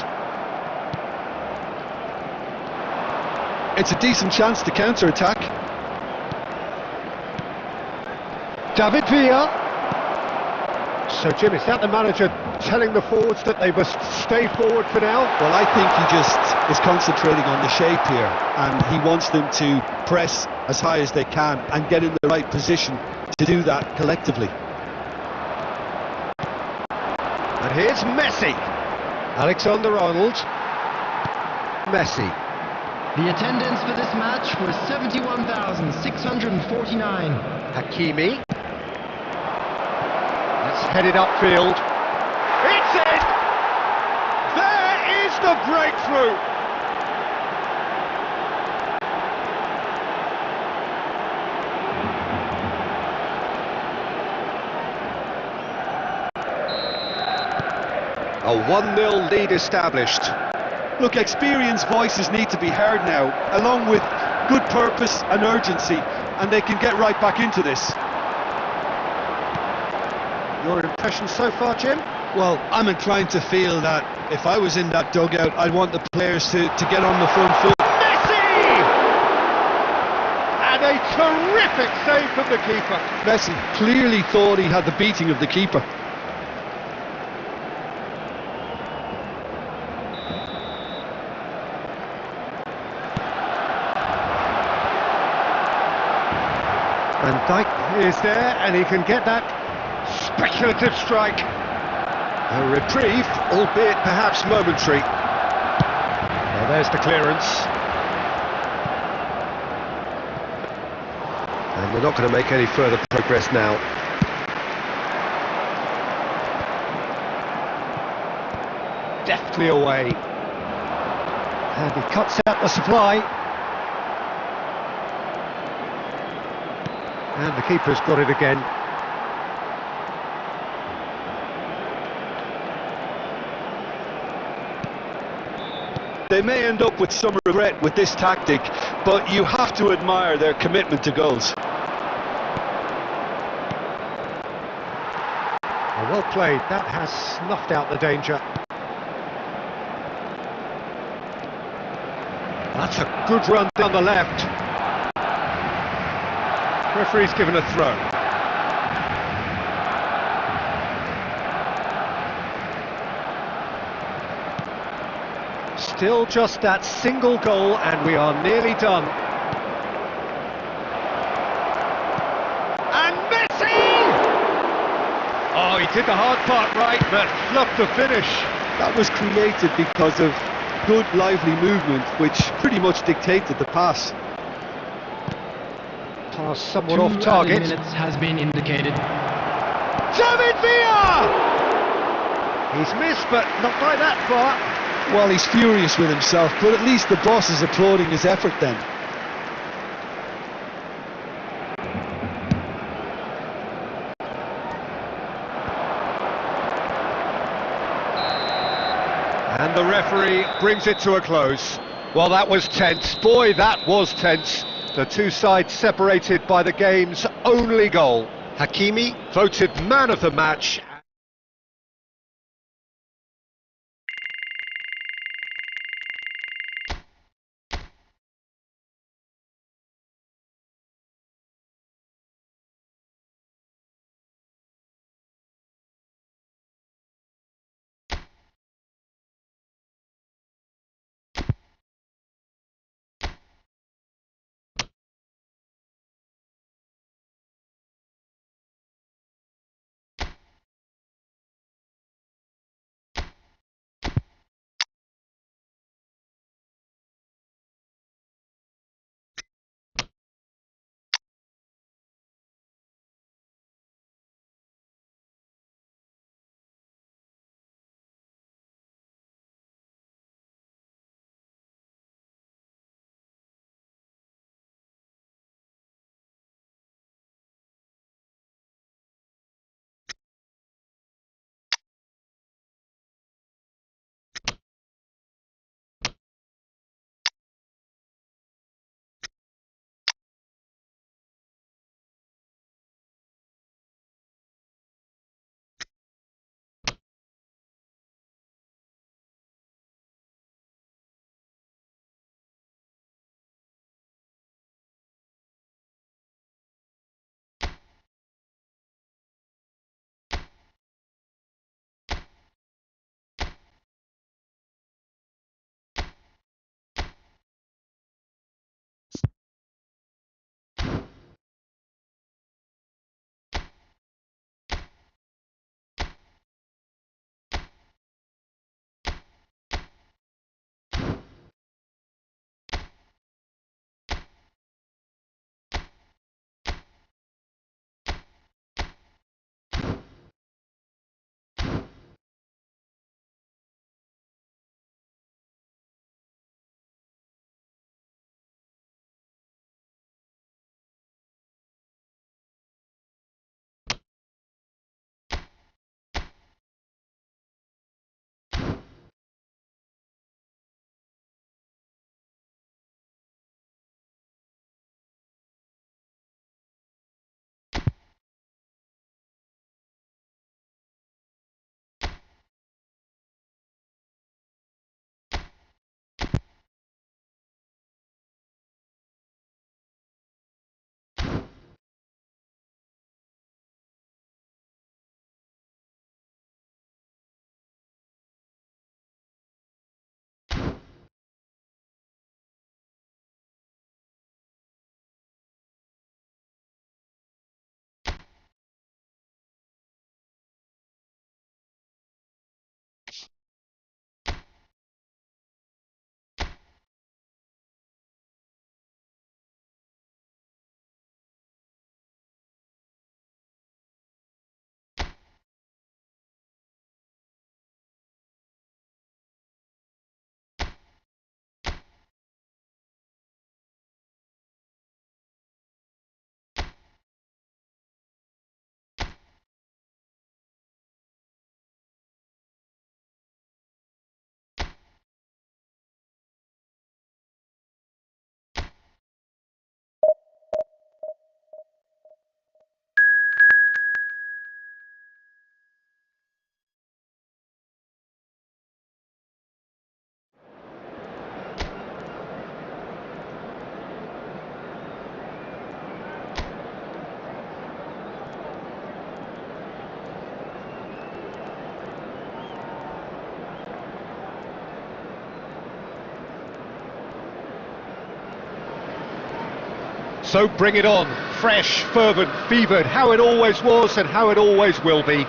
It's a decent chance to counter-attack. David Villa. So, Jim, is that the manager telling the forwards that they must stay forward for now? Well, I think he just is concentrating on the shape here, and he wants them to press as high as they can and get in the right position to do that collectively. And here's Messi. Alexander-Arnold. Messi. The attendance for this match was 71,649. Hakimi. Let's head it upfield. It's in! There is the breakthrough! A 1-0 lead established. Look, experienced voices need to be heard now, along with good purpose and urgency, and they can get right back into this. Your impression so far, Jim? Well, I'm inclined to feel that if I was in that dugout, I'd want the players to get on the front foot. Messi! And a terrific save from the keeper. Messi clearly thought he had the beating of the keeper. Van Dijk is there, and he can get that speculative strike. A reprieve, albeit perhaps momentary. Well, there's the clearance. And they're not going to make any further progress now. Deftly away. And he cuts out the supply. And the keeper's got it again. They may end up with some regret with this tactic, but you have to admire their commitment to goals. Well played, that has snuffed out the danger. That's a good run down the left. Referee's given a throw. Still just that single goal and we are nearly done. And Messi! Oh, he did the hard part right, but flubbed the finish. That was created because of good, lively movement, which pretty much dictated the pass. Pass somewhat off target. 2 minutes has been indicated. David Villa! He's missed, but not by that far. Well, he's furious with himself, but at least the boss is applauding his effort then. And the referee brings it to a close. Well, that was tense. Boy, that was tense. The two sides separated by the game's only goal. Hakimi voted man of the match. So bring it on, fresh, fervent, fevered, how it always was and how it always will be.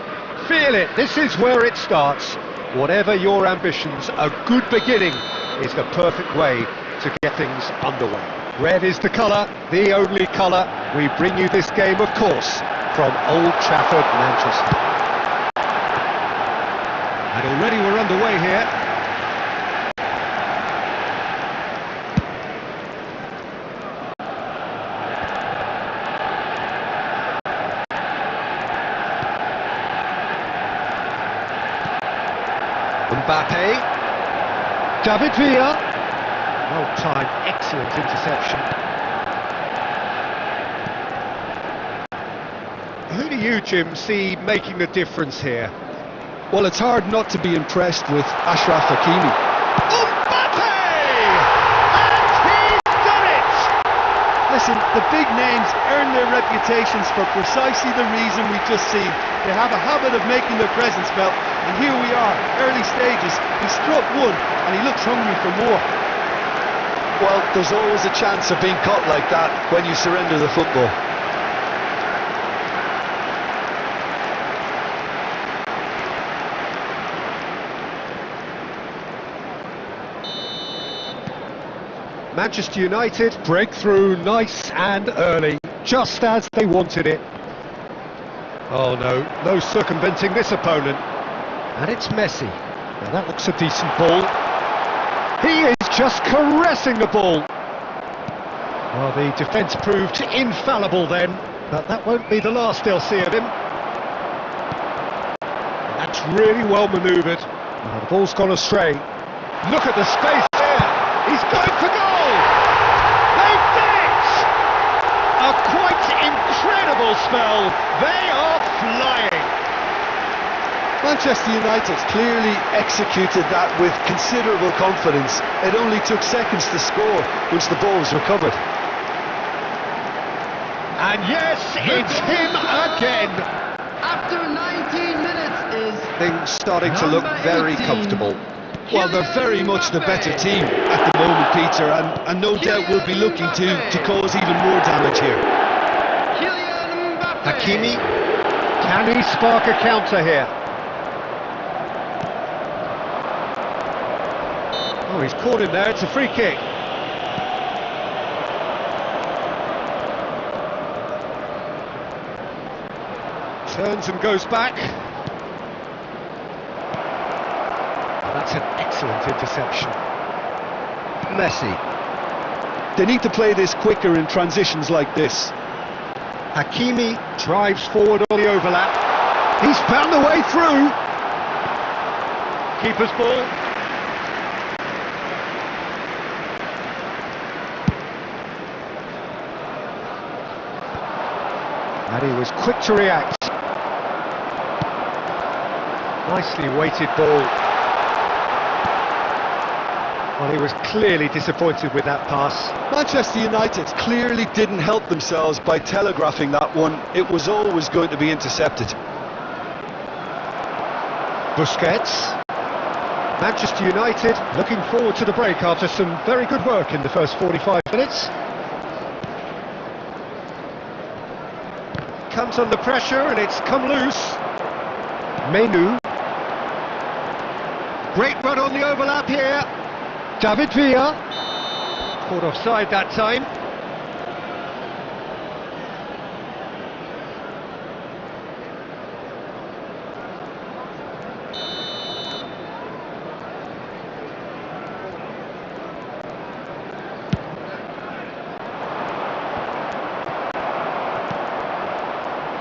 Feel it, this is where it starts. Whatever your ambitions, a good beginning is the perfect way to get things underway. Red is the colour, the only colour. We bring you this game, of course, from Old Trafford, Manchester. And already we're underway here. Mbappe, David Villa, well-timed, excellent interception. Who do you, Jim, see making the difference here? Well, it's hard not to be impressed with Achraf Hakimi. Mbappe! And he's done it! Listen, the big names earn their reputations for precisely the reason we've just seen. They have a habit of making their presence felt, and here we are, early stages. He struck one, and he looks hungry for more. Well, there's always a chance of being caught like that when you surrender the football. Manchester United break through nice and early, just as they wanted it. Oh no circumventing this opponent. And it's Messi. Now that looks a decent ball. He is just caressing the ball. Well, the defence proved infallible then, but that won't be the last they'll see of him. That's really well manoeuvred. Now the ball's gone astray. Look at the space there. He's going for goal. They've done it! A quite incredible spell. They are flying. Manchester United clearly executed that with considerable confidence. It only took seconds to score once the ball was recovered. And yes, it's him again. After 19 minutes is Things starting to look very 18. comfortable. Well, they're very much the better team at the moment, Peter, and no doubt will be looking to cause even more damage here. Kylian Mbappe. Hakimi, can he spark a counter here? Oh, he's caught him there, it's a free kick. Turns and goes back. That's an excellent interception. Messi. They need to play this quicker in transitions like this. Hakimi drives forward on the overlap. He's found the way through. Keeper's ball. And he was quick to react. Nicely weighted ball. Well, he was clearly disappointed with that pass. Manchester United clearly didn't help themselves by telegraphing that one. It was always going to be intercepted. Busquets. Manchester United looking forward to the break after some very good work in the first 45 minutes. Comes under pressure and it's come loose. Menu. Great run on the overlap here. David Villa. Caught offside that time.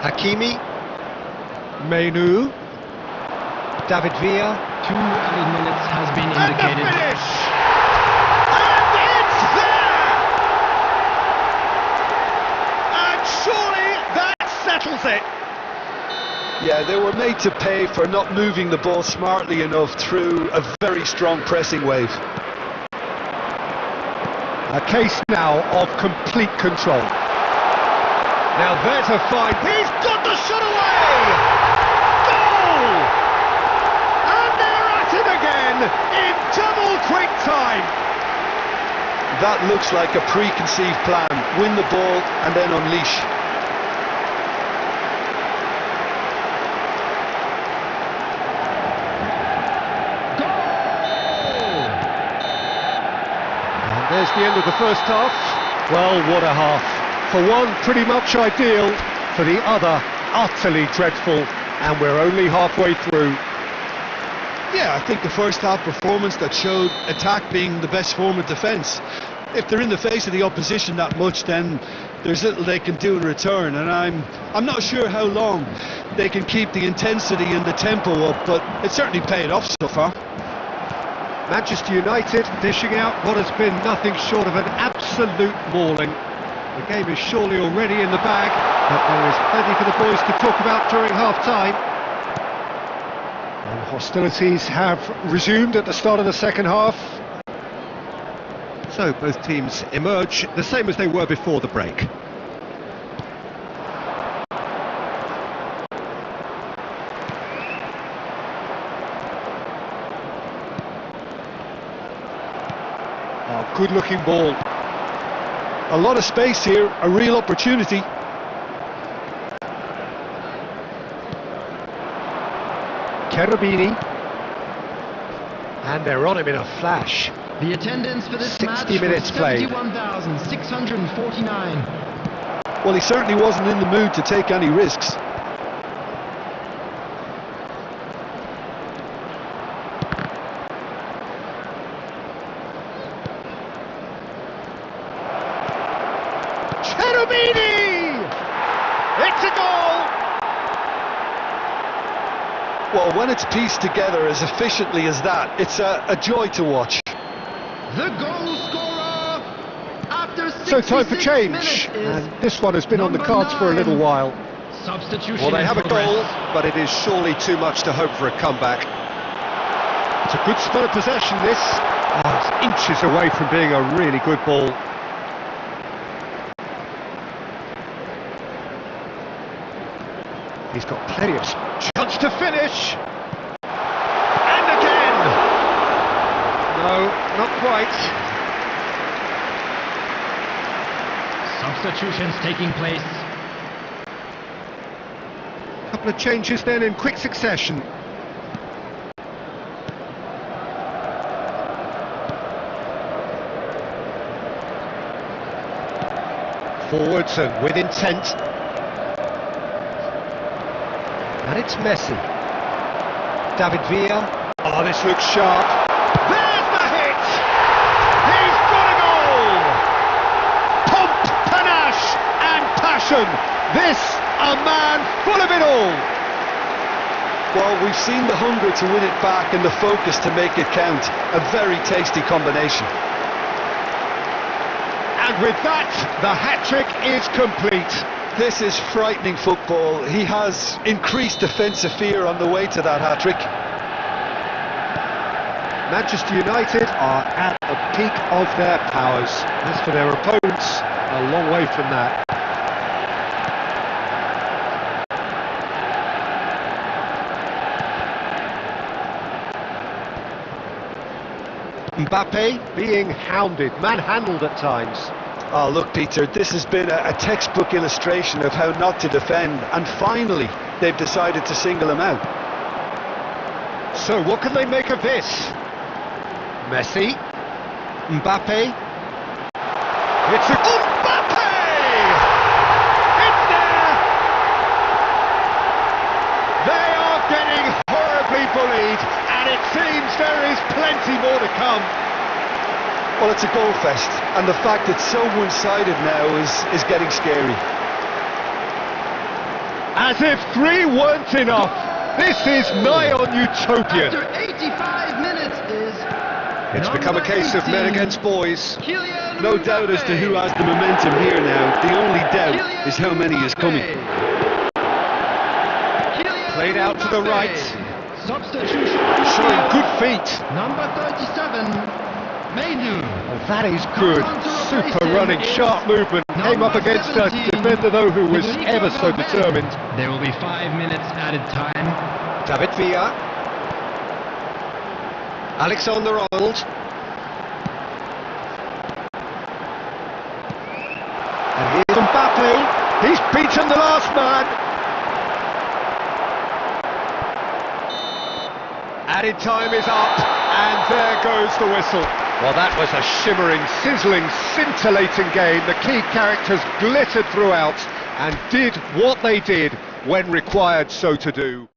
Hakimi, Menu, David Villa. 2 added minutes has been indicated. And the finish! And it's there! And surely that settles it. Yeah, they were made to pay for not moving the ball smartly enough through a very strong pressing wave. A case now of complete control. Now there's a find. He's got the shot away! Goal! And they're at it again in double quick time. That looks like a preconceived plan. Win the ball and then unleash. And there's the end of the first half. Well, what a half. For one, pretty much ideal. For the other, utterly dreadful. And we're only halfway through. Yeah, I think the first half performance that showed attack being the best form of defence. If they're in the face of the opposition that much, then there's little they can do in return, and I'm not sure how long they can keep the intensity and the tempo up, but it certainly paid off so far. Manchester United dishing out what has been nothing short of an absolute mauling. The game is surely already in the bag, but there is plenty for the boys to talk about during half-time. And hostilities have resumed at the start of the second half. So both teams emerge the same as they were before the break. Oh, good-looking ball. A lot of space here, a real opportunity. Cherubini. And they're on him in a flash. The attendance for this 60 match minutes was played. 71,649. Well, he certainly wasn't in the mood to take any risks. Cherubini! It's a goal! Well, when it's pieced together as efficiently as that, it's a joy to watch. The goal scorer after 66 So time for change, minutes is and this one has been on the number cards for a little 9. while. Substitution. Well, they in have a progress. goal, but it is surely too much to hope for a comeback. It's a good spell of possession, this. Oh, it's inches away from being a really good ball. He's got plenty of chance to finish. And again! No, not quite. Substitutions taking place. Couple of changes then in quick succession. Forwards and with intent. And it's Messi. David Villa. Oh, this looks sharp. There's the hit! He's got a goal! Pomp, panache and passion. This, a man full of it all. Well, we've seen the hunger to win it back and the focus to make it count. A very tasty combination. And with that, the hat-trick is complete. This is frightening football. He has increased defensive fear on the way to that hat-trick. Manchester United are at the peak of their powers. As for their opponents, a long way from that. Mbappe being hounded, manhandled at times. Oh, look, Peter, this has been a textbook illustration of how not to defend, and finally they've decided to single him out. So what can they make of this? Messi, Mbappe. It's a Mbappe! It's there! They are getting horribly bullied, and it seems there is plenty more to come. Well, it's a goal fest, and the fact it's so one-sided now is getting scary. As if 3 weren't enough, this is nigh on utopian. After 85 minutes is It's become a case of men against boys. No doubt as to who has the momentum here now. The only doubt is how many is coming. Played out to the right. Substitution. Showing good feet. Number 37. Mainu. Oh, that is good. Super running, sharp movement. Came up against a defender though who was ever so determined. There will be 5 minutes added time. David Villa. Alexander-Arnold. man. Added time is up, and there goes the whistle. Well, that was a shimmering, sizzling, scintillating game. The key characters glittered throughout and did what they did when required so to do.